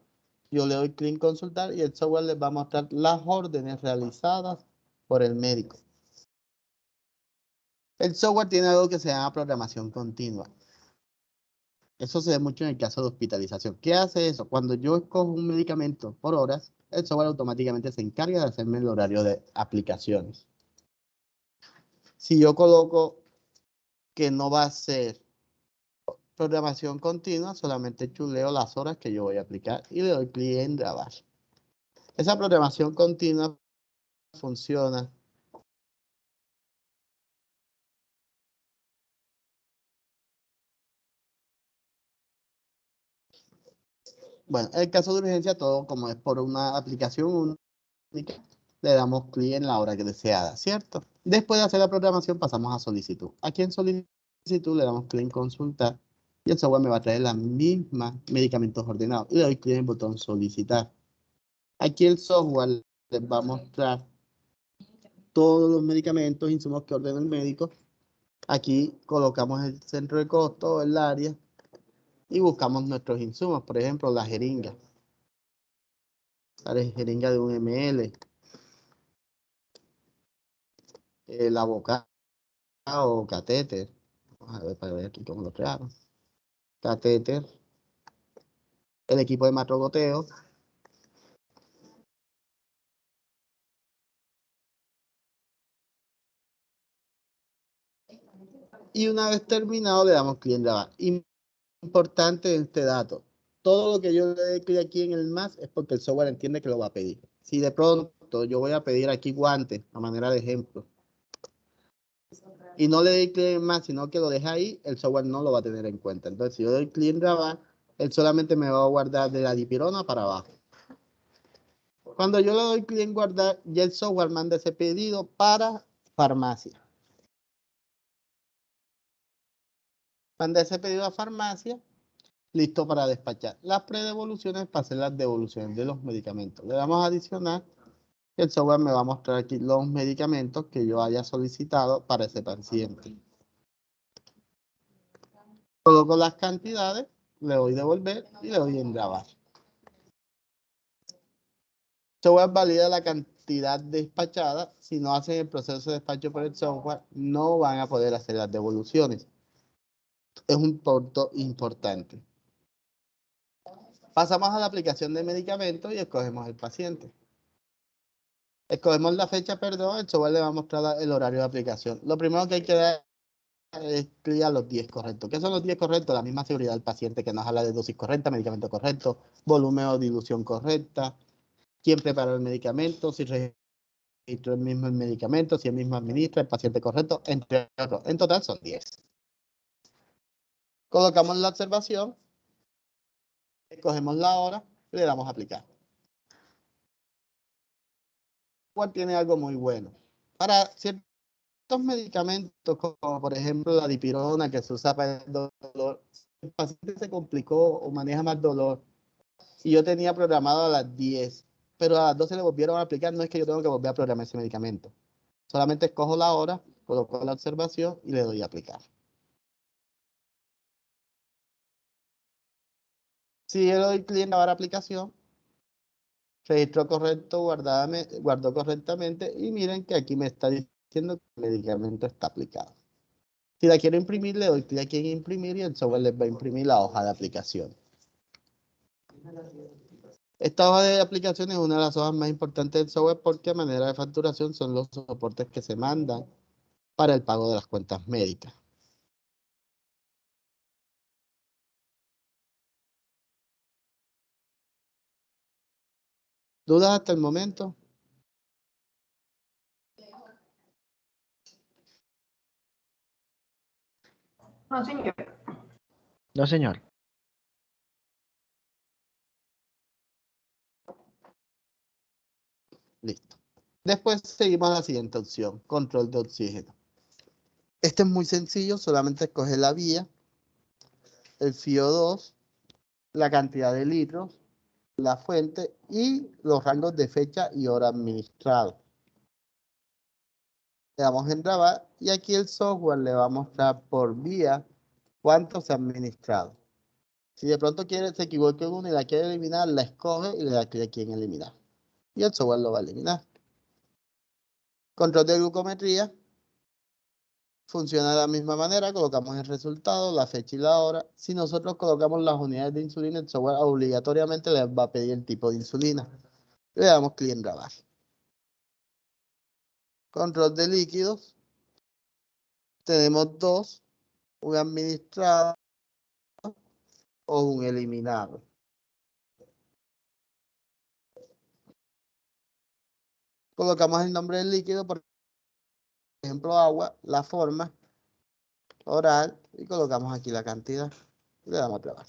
Yo le doy clic en consultar y el software les va a mostrar las órdenes realizadas por el médico. El software tiene algo que se llama programación continua. Eso se ve mucho en el caso de hospitalización. ¿Qué hace eso? Cuando yo escojo un medicamento por horas, el software automáticamente se encarga de hacerme el horario de aplicaciones. Si yo coloco que no va a ser programación continua, solamente chuleo las horas que yo voy a aplicar y le doy clic en grabar. Esa programación continua funciona bueno, en el caso de urgencia, todo como es por una aplicación única, le damos clic en la hora que deseada, ¿cierto? Después de hacer la programación, pasamos a solicitud. Aquí en solicitud le damos clic en consultar y el software me va a traer las mismas medicamentos ordenados. Y le doy clic en el botón solicitar. Aquí el software les va a mostrar todos los medicamentos, insumos que ordena el médico. Aquí colocamos el centro de costo, el área, y buscamos nuestros insumos, por ejemplo, la jeringa. La jeringa de 1 ml, la boca o catéter. Vamos a ver para ver aquí cómo lo crearon. Catéter, el equipo de matrogoteo. Y una vez terminado le damos clic en grabar. Importante este dato. Todo lo que yo le dé clic aquí en el más es porque el software entiende que lo va a pedir. Si de pronto yo voy a pedir aquí guantes a manera de ejemplo y no le doy clic en más, sino que lo deja ahí, el software no lo va a tener en cuenta. Entonces, si yo doy clic en grabar, él solamente me va a guardar de la dipirona para abajo. Cuando yo le doy clic en guardar, ya el software manda ese pedido para farmacia. Manda ese pedido a farmacia, listo para despachar. Las predevoluciones para hacer las devoluciones de los medicamentos. Le damos a adicionar. El software me va a mostrar aquí los medicamentos que yo haya solicitado para ese paciente. Coloco las cantidades, le doy devolver y le doy en grabar. Software valida la cantidad despachada. Si no hacen el proceso de despacho por el software, no van a poder hacer las devoluciones. Es un punto importante. Pasamos a la aplicación de medicamentos y escogemos el paciente. Escogemos la fecha, perdón, el software le va a mostrar el horario de aplicación. Lo primero que hay que dar es clic a los 10 correctos. ¿Qué son los 10 correctos? La misma seguridad del paciente que nos habla de dosis correcta, medicamento correcto, volumen o dilución correcta, quién preparó el medicamento, si registró el mismo el medicamento, si el mismo administra, el paciente correcto, entre otros. En total son 10. Colocamos la observación, escogemos la hora y le damos a aplicar. ¿Cuál tiene algo muy bueno? Para ciertos medicamentos, como por ejemplo la dipirona que se usa para el dolor, el paciente se complicó o maneja más dolor y yo tenía programado a las 10, pero a las 12 le volvieron a aplicar. No es que yo tengo que volver a programar ese medicamento. Solamente escojo la hora, coloco la observación y le doy a aplicar. Si yo le doy clic en grabar aplicación, registró correcto, guardó correctamente y miren que aquí me está diciendo que el medicamento está aplicado. Si la quiero imprimir, le doy clic aquí en imprimir y el software les va a imprimir la hoja de aplicación. Esta hoja de aplicación es una de las hojas más importantes del software porque a manera de facturación son los soportes que se mandan para el pago de las cuentas médicas. ¿Dudas hasta el momento? No, señor. No, señor. Listo. Después seguimos a la siguiente opción, control de oxígeno. Este es muy sencillo, solamente escoger la vía, el FIO2, la cantidad de litros, la fuente y los rangos de fecha y hora administrados. Le damos en grabar y aquí el software le va a mostrar por vía cuánto se ha administrado. Si de pronto se equivoca en uno y la quiere eliminar, la escoge y le da clic aquí en eliminar. Y el software lo va a eliminar. Control de glucometría. Funciona de la misma manera, colocamos el resultado, la fecha y la hora. Si nosotros colocamos las unidades de insulina, el software obligatoriamente les va a pedir el tipo de insulina. Le damos clic en grabar. Control de líquidos. Tenemos dos, un administrado o un eliminado. Colocamos el nombre del líquido, por ejemplo agua, la forma, oral, y colocamos aquí la cantidad. Le damos a grabar.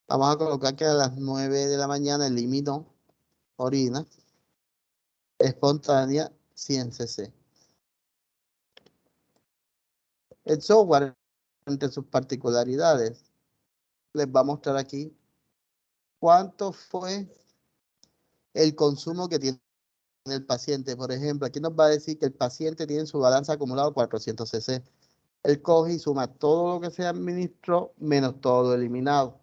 Vamos a colocar que a las 9 de la mañana eliminó orina espontánea 100 cc. El software, entre sus particularidades, les va a mostrar aquí cuánto fue el consumo que tiene el paciente. Por ejemplo, aquí nos va a decir que el paciente tiene en su balanza acumulado 400 cc. Él coge y suma todo lo que se administró menos todo lo eliminado.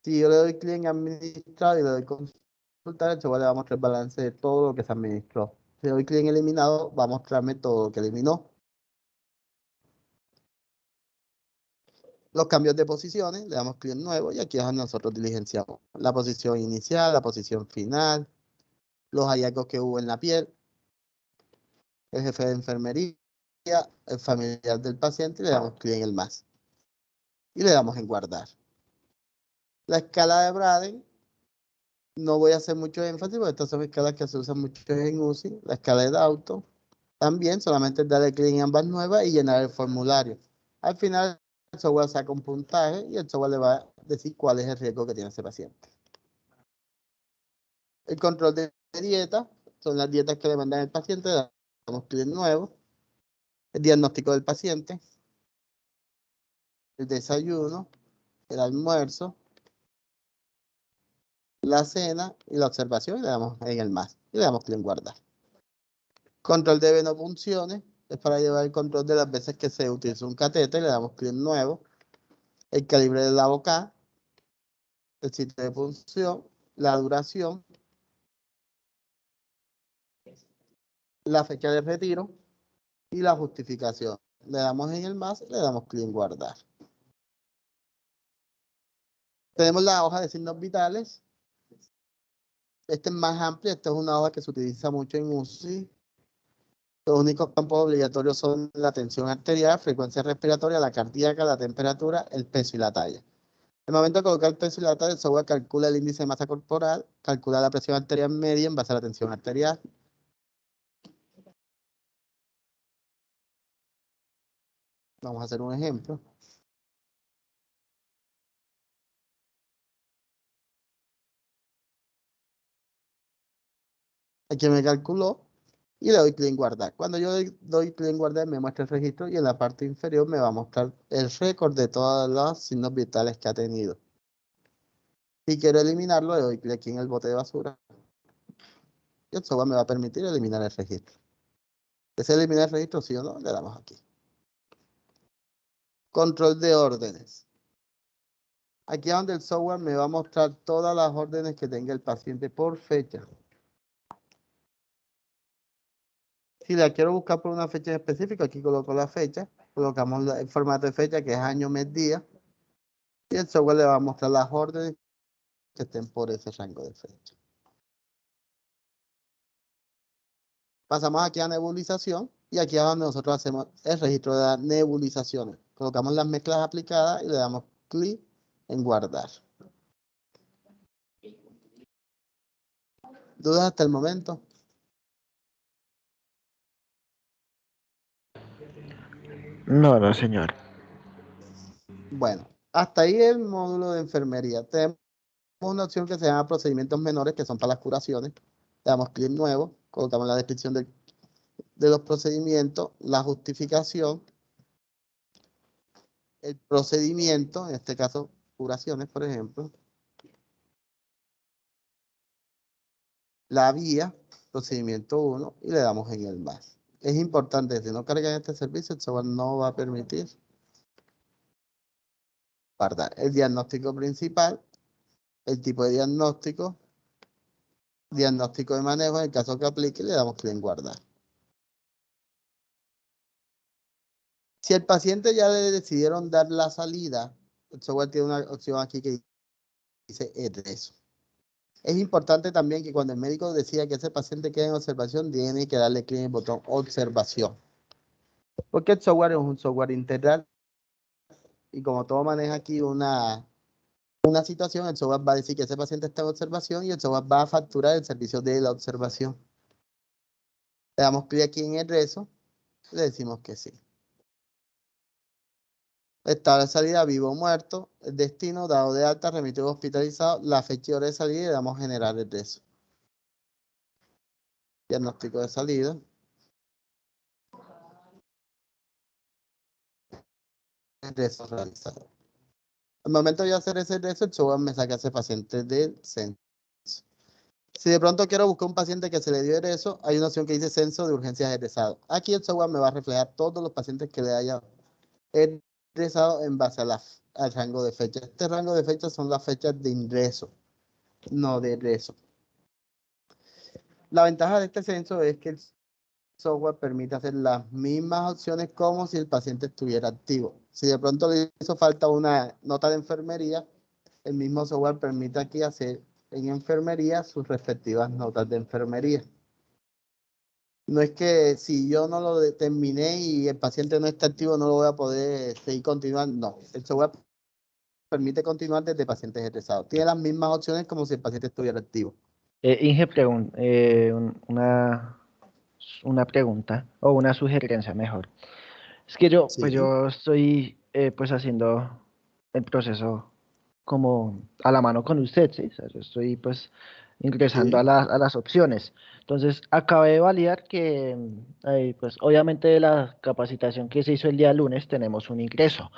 Si yo le doy clic en administrado y le doy consultar, el software le va a mostrar el balance de todo lo que se administró. Si le doy clic en eliminado, va a mostrarme todo lo que eliminó. Los cambios de posiciones, le damos clic en nuevo y aquí es donde nosotros diligenciamos la posición inicial, la posición final, los hallazgos que hubo en la piel, el jefe de enfermería, el familiar del paciente y le damos clic en el más. Y le damos en guardar. La escala de Braden, no voy a hacer mucho énfasis porque estas son escalas que se usan mucho en UCI. La escala de Daughton, también solamente darle clic en ambas nuevas y llenar el formulario. Al final el software saca un puntaje y el software le va a decir cuál es el riesgo que tiene ese paciente. El control de dieta, son las dietas que le mandan al paciente, le damos clic en nuevo. El diagnóstico del paciente, el desayuno, el almuerzo, la cena y la observación y le damos en el más y le damos clic en guardar. Control de venopunciones, es para llevar el control de las veces que se utiliza un catéter, le damos clic en nuevo. El calibre de la boca, el sitio de punción, la duración la fecha de retiro y la justificación. Le damos en el más, le damos clic en guardar. Tenemos la hoja de signos vitales. Este es más amplio, esta es una hoja que se utiliza mucho en UCI. Los únicos campos obligatorios son la tensión arterial, frecuencia respiratoria, la cardíaca, la temperatura, el peso y la talla. En el momento de colocar el peso y la talla, el software calcula el índice de masa corporal, calcula la presión arterial media en base a la tensión arterial. Vamos a hacer un ejemplo. Aquí me calculó y le doy clic en guardar. Cuando yo doy clic en guardar, me muestra el registro y en la parte inferior me va a mostrar el récord de todos los signos vitales que ha tenido. Si quiero eliminarlo, le doy clic aquí en el bote de basura. Y el software me va a permitir eliminar el registro. ¿Desea eliminar el registro, sí o no? Le damos aquí. Control de órdenes. Aquí es donde el software me va a mostrar todas las órdenes que tenga el paciente por fecha. Si la quiero buscar por una fecha específica, aquí coloco la fecha. Colocamos el formato de fecha que es año, mes, día. Y el software le va a mostrar las órdenes que estén por ese rango de fecha. Pasamos aquí a nebulización y aquí es donde nosotros hacemos el registro de las nebulizaciones. Colocamos las mezclas aplicadas y le damos clic en guardar. ¿Dudas hasta el momento? No, señor. Bueno, hasta ahí el módulo de enfermería. Tenemos una opción que se llama procedimientos menores, que son para las curaciones. Le damos clic nuevo, colocamos la descripción de los procedimientos, la justificación, el procedimiento, en este caso curaciones, por ejemplo, la vía, procedimiento 1, y le damos en el más. Es importante, si no cargan este servicio, el software no va a permitir guardar el diagnóstico principal, el tipo de diagnóstico, diagnóstico de manejo, en el caso que aplique, le damos clic en guardar. Si el paciente ya le decidieron dar la salida, el software tiene una opción aquí que dice egreso. Es importante también que cuando el médico decida que ese paciente quede en observación, tiene que darle clic en el botón observación. Porque el software es un software integral y como todo maneja aquí una situación, el software va a decir que ese paciente está en observación y el software va a facturar el servicio de la observación. Le damos clic aquí en egreso y le decimos que sí. Estado de salida, vivo o muerto, el destino, dado de alta, remitido hospitalizado, la fecha y hora de salida y le damos generar egreso. Diagnóstico de salida. Egreso realizado. Al momento de yo hacer ese egreso, el software me saca ese paciente del censo. Si de pronto quiero buscar un paciente que se le dio egreso, hay una opción que dice censo de urgencias egresado. Aquí el software me va a reflejar todos los pacientes que le haya egresado en base al rango de fecha. Este rango de fechas son las fechas de ingreso, no de egreso. La ventaja de este censo es que el software permite hacer las mismas opciones como si el paciente estuviera activo. Si de pronto le hizo falta una nota de enfermería, el mismo software permite aquí hacer en enfermería sus respectivas notas de enfermería. No es que si yo no lo terminé y el paciente no está activo, no lo voy a poder seguir continuando. No, el software permite continuar desde pacientes egresados. Tiene las mismas opciones como si el paciente estuviera activo. Inge, una pregunta o una sugerencia mejor. Es que yo, pues Sí, yo estoy pues haciendo el proceso como a la mano con usted, ¿sí? O sea, yo estoy pues ingresando sí. a las opciones. Entonces, acabé de validar que, pues obviamente de la capacitación que se hizo el día lunes tenemos un ingreso.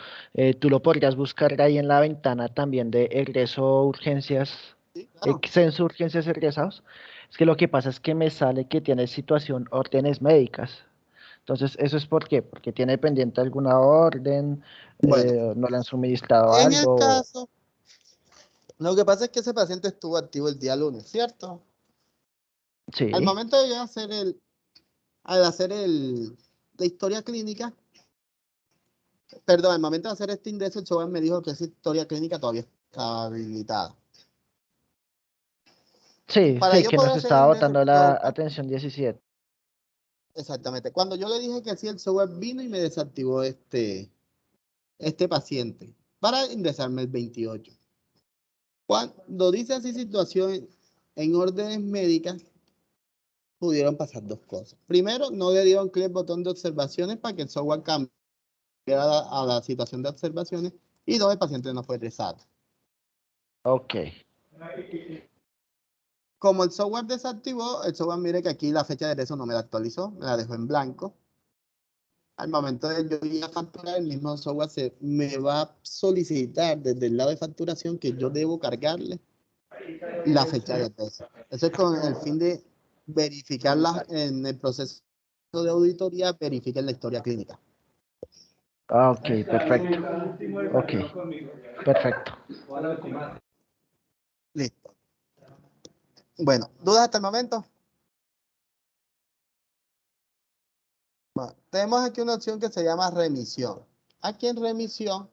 Tú lo podrías buscar ahí en la ventana también de egreso urgencias, Sí, claro. censo urgencias egresados. Es que lo que pasa es que me sale que tiene situación órdenes médicas. Entonces, ¿eso es por qué? Porque tiene pendiente alguna orden, Bueno, no le han suministrado en el algo. caso, lo que pasa es que ese paciente estuvo activo el día lunes, ¿cierto? Al Sí. momento de yo hacer al hacer la historia clínica, perdón, al momento de hacer este ingreso, el software me dijo que esa historia clínica todavía está habilitada. Sí, Para sí, yo que poder nos hacer el estaba ingreso, botando tengo la que buscar. atención 17. Exactamente. Cuando yo le dije que sí, el software vino y me desactivó este paciente para ingresarme el 28. Cuando dice así situación en órdenes médicas, pudieron pasar dos cosas. Primero, no le dieron clic al botón de observaciones para que el software cambiara a la situación de observaciones. Y dos, el paciente no fue ingresado. Ok. Como el software desactivó, el software mire que aquí la fecha de ingreso no me la actualizó, me la dejó en blanco. Al momento de yo ir a facturar, el mismo software me va a solicitar desde el lado de facturación que yo debo cargarle la fecha de ingreso. Eso es con el fin de verificarla en el proceso de auditoría, verifiquen la historia clínica. Ok, perfecto. Ok, perfecto. Listo. Bueno, ¿dudas hasta el momento? Bueno, tenemos aquí una opción que se llama remisión. Aquí en remisión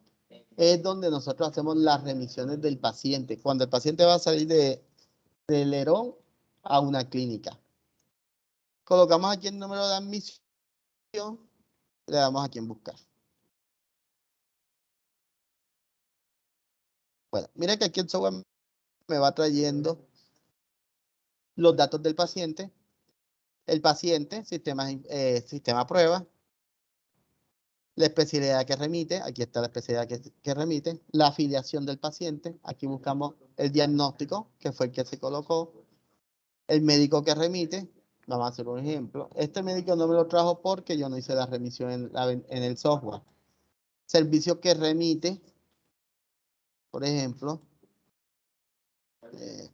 es donde nosotros hacemos las remisiones del paciente. Cuando el paciente va a salir del ERON a una clínica. Colocamos aquí el número de admisión, le damos aquí en buscar. Bueno, mira que aquí el software me va trayendo los datos del paciente, el paciente, sistema prueba, la especialidad que remite, aquí está la especialidad que remite, la afiliación del paciente, aquí buscamos el diagnóstico, que fue el que se colocó, el médico que remite, vamos a hacer un ejemplo, este médico no me lo trajo porque yo no hice la remisión en el software. Servicio que remite, por ejemplo, eh,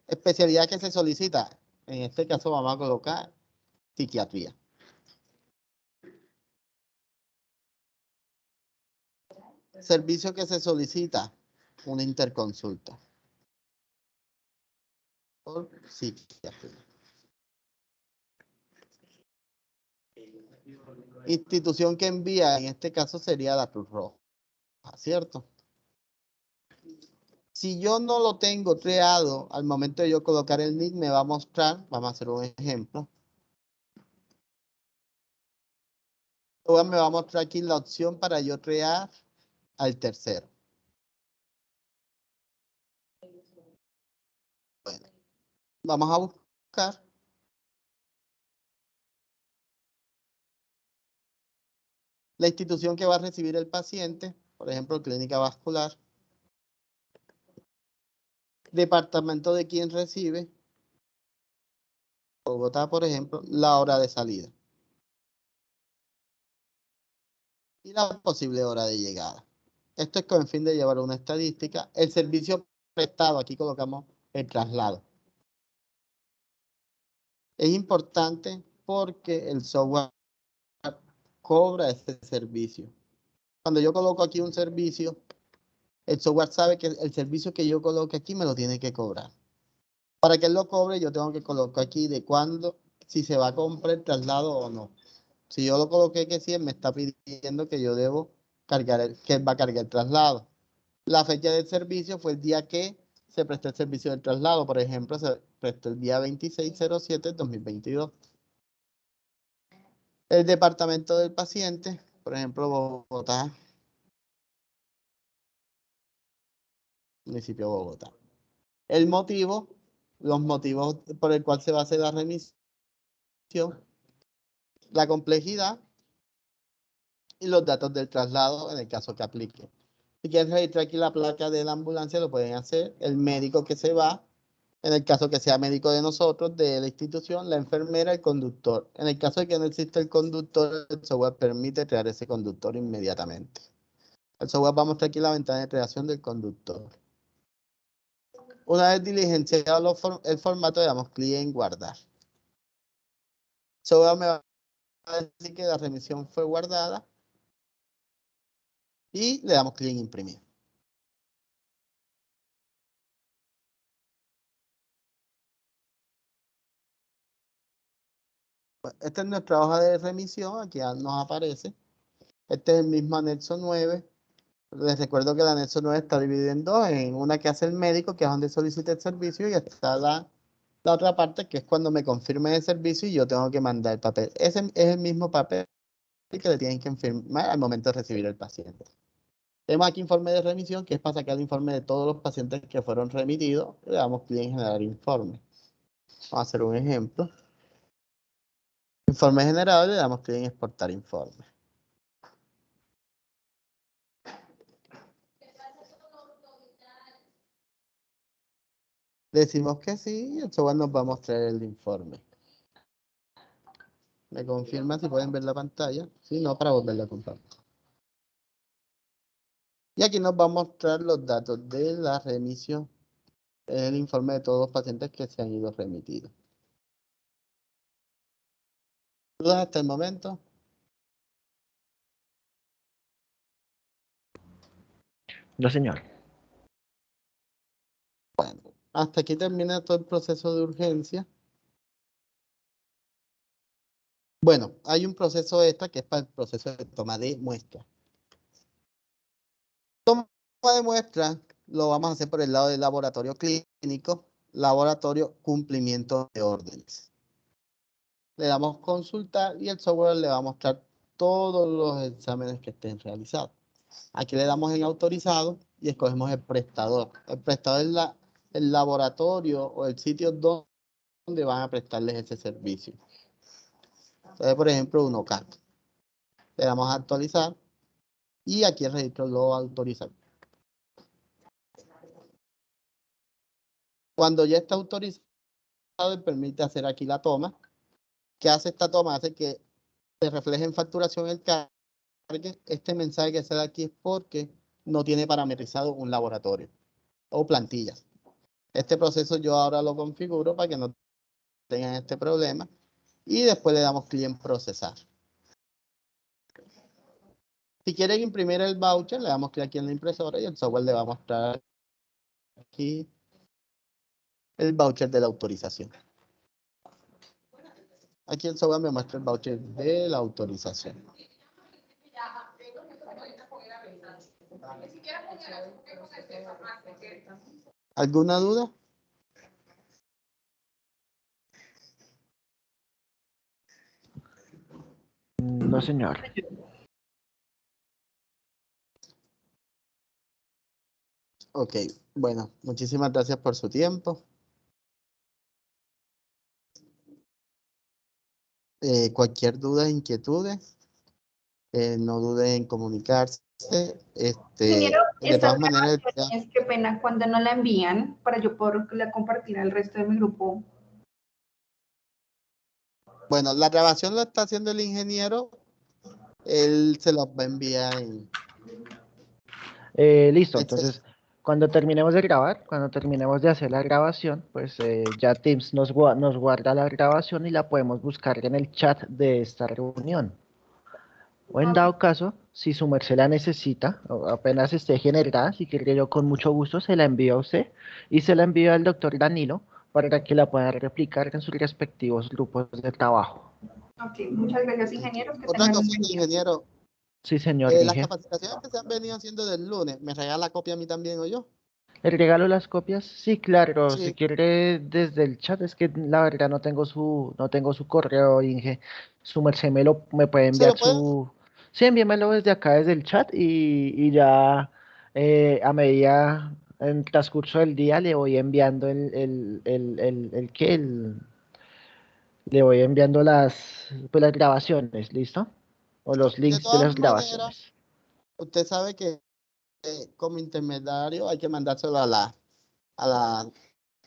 especialidad que se solicita, en este caso vamos a colocar psiquiatría. Servicio que se solicita, una interconsulta por psiquiatría. Institución que envía, en este caso sería la Cruz Roja, ¿cierto? Si yo no lo tengo creado, al momento de yo colocar el NIC me va a mostrar, vamos a hacer un ejemplo. Ahora me va a mostrar aquí la opción para yo crear al tercero. Bueno, vamos a buscar. La institución que va a recibir el paciente, por ejemplo, clínica vascular. Departamento de quien recibe, Bogotá, por ejemplo, la hora de salida. Y la posible hora de llegada. Esto es con el fin de llevar una estadística. El servicio prestado, aquí colocamos el traslado. Es importante porque el software cobra este servicio. Cuando yo coloco aquí un servicio, el software sabe que el servicio que yo coloque aquí me lo tiene que cobrar. Para que él lo cobre, yo tengo que colocar aquí de cuándo, si se va a comprar el traslado o no. Si yo lo coloqué que sí, él me está pidiendo que yo debo cargar, que él va a cargar el traslado. La fecha del servicio fue el día que se prestó el servicio del traslado. Por ejemplo, se prestó el día 26/07/2022. El departamento del paciente, por ejemplo, Bogotá, municipio de Bogotá. El motivo, los motivos por el cual se va a hacer la remisión, la complejidad y los datos del traslado en el caso que aplique. Si quieren registrar aquí la placa de la ambulancia, lo pueden hacer. El médico que se va, en el caso que sea médico de nosotros, de la institución, la enfermera, el conductor. En el caso de que no exista el conductor, el software permite crear ese conductor inmediatamente. El software va a mostrar aquí la ventana de creación del conductor. Una vez diligenciado el formato, le damos clic en guardar. El software me va a decir que la remisión fue guardada y le damos clic en imprimir. Esta es nuestra hoja de remisión, aquí ya nos aparece. Este es el mismo anexo 9. Les recuerdo que el anexo 9 está dividido en dos, en una que hace el médico, que es donde solicita el servicio, y está la otra parte, que es cuando me confirme el servicio y yo tengo que mandar el papel. Ese es el mismo papel que le tienen que firmar al momento de recibir el paciente. Tenemos aquí informe de remisión, que es para sacar el informe de todos los pacientes que fueron remitidos. Le damos clic en generar informe. Vamos a hacer un ejemplo. Informe generado, le damos clic en exportar informe. Decimos que sí y el software nos va a mostrar el informe. Me confirma si pueden ver la pantalla. Si no, para volverla a compartir. Y aquí nos va a mostrar los datos de la remisión. Es el informe de todos los pacientes que se han ido remitidos. ¿Dudas hasta el momento? No, señor. Bueno, hasta aquí termina todo el proceso de urgencia. Bueno, hay un proceso extra que es para el proceso de toma de muestra. Toma de muestra lo vamos a hacer por el lado del laboratorio clínico, laboratorio cumplimiento de órdenes. Le damos consultar y el software le va a mostrar todos los exámenes que estén realizados. Aquí le damos en autorizado y escogemos el prestador. El prestador es el laboratorio o el sitio donde van a prestarles ese servicio. Entonces, por ejemplo, UnoCat. Le damos a actualizar y aquí el registro lo autoriza. Cuando ya está autorizado, permite hacer aquí la toma. ¿Qué hace esta toma? Hace que se refleje en facturación el cargue. Este mensaje que sale aquí es porque no tiene parametrizado un laboratorio o plantillas. Este proceso yo ahora lo configuro para que no tengan este problema y después le damos clic en procesar. Si quieren imprimir el voucher, le damos clic aquí en la impresora y el software le va a mostrar aquí el voucher de la autorización. Aquí el software me muestra el voucher de la autorización. ¿Alguna duda? No, señor. Ok, bueno, muchísimas gracias por su tiempo. Cualquier duda, inquietudes, no duden en comunicarse. Ingeniero, De estas todas maneras, grabaciones, qué pena cuando no la envían para yo poderla compartir al resto de mi grupo. bueno, la grabación la está haciendo el ingeniero. Él se los va a enviar en Listo, Excel. entonces, cuando terminemos de grabar, cuando terminemos de hacer la grabación, pues ya Teams nos guarda la grabación y la podemos buscar en el chat de esta reunión. O en dado caso, si su merced la necesita, o apenas esté generada, si quiere yo con mucho gusto se la envío a usted y se la envío al doctor Danilo para que la pueda replicar en sus respectivos grupos de trabajo. Ok, muchas gracias, ingenieros, que Otra tengan un buen cosita, día. ingeniero. Sí, señor, Las dije. capacitaciones que se han venido haciendo del lunes, ¿me regala copia a mí también o yo? ¿Le regalo las copias? Sí, claro, si Sí. quiere desde el chat, es que la verdad no tengo su correo, Inge. Su merced me puede ¿Se enviar lo pueden? su... Sí, envíamelo desde acá, desde el chat y ya a medida, en el transcurso del día le voy enviando le voy enviando pues, las grabaciones, ¿listo? O los De links de todas las maneras, grabaciones. usted sabe que como intermediario hay que mandárselo a la A la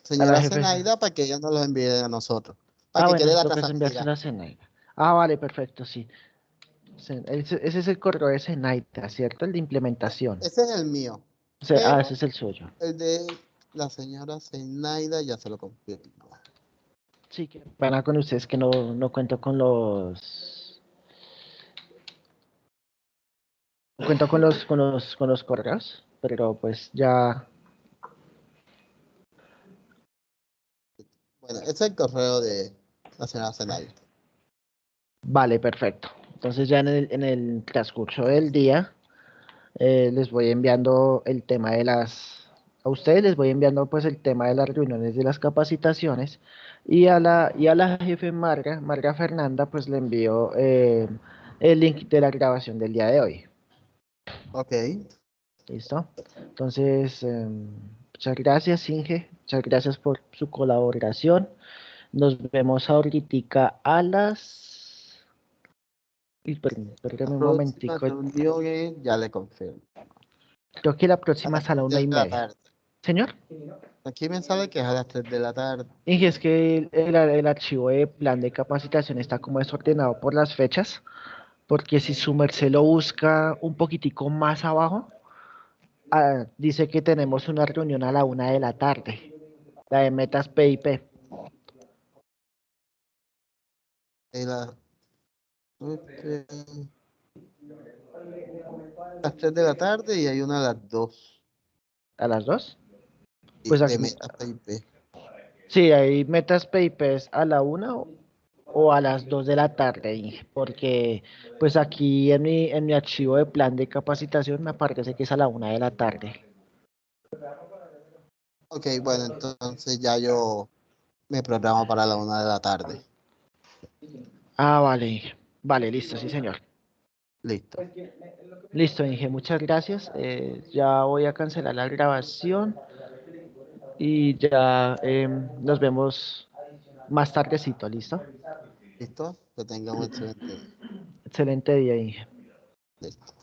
señora jefe. Zenaida para que ella nos lo envíe a nosotros, para Ah, que bueno, quede la toca trazabilidad. enviárselo a Zenaida. Ah, vale, perfecto, sí. Ese es el correo de Zenaida, ¿cierto? El de implementación. Ese es el mío, Ese pero es el suyo. el de la señora Zenaida ya se lo confirmo. Sí, qué pena con ustedes que no cuento con no cuento con los correos, pero pues ya. Bueno, ese es el correo de la señora Zenaida. Vale, perfecto. Entonces ya en el transcurso del día les voy enviando el tema de a ustedes les voy enviando pues el tema de las reuniones de las capacitaciones y a la jefe Marga Fernanda, pues le envío el link de la grabación del día de hoy. Ok. ¿Listo? Entonces, muchas gracias, Inge. Muchas gracias por su colaboración. Nos vemos ahorita a las... Uy, La perdón un próxima momentico. reunión ya le confirmo. Creo que la A próxima las es a la 3 una de y la media. tarde. Señor, Aquí me sale que es a las 3 de la tarde. Inge, es que el archivo de plan de capacitación está como desordenado por las fechas, porque si su merced lo busca un poquitico más abajo, dice que tenemos una reunión a la 1 de la tarde, la de metas PIP. Y las 3 de la tarde y hay una a las 2. ¿A las 2? Y Pues de aquí, meta PIP. sí, hay metas PIPs a la 1 o a las 2 de la tarde, Inge, porque pues aquí en mi archivo de plan de capacitación me aparece que es a la 1 de la tarde. Ok, bueno, entonces ya yo me programo para la 1 de la tarde. Ah, vale, Inge. Vale, listo, sí, señor. Listo. Listo, Inge, muchas gracias. Ya voy a cancelar la grabación y ya nos vemos más tardecito, ¿listo? ¿Listo? Que tenga un excelente día. Excelente día, Inge. Listo.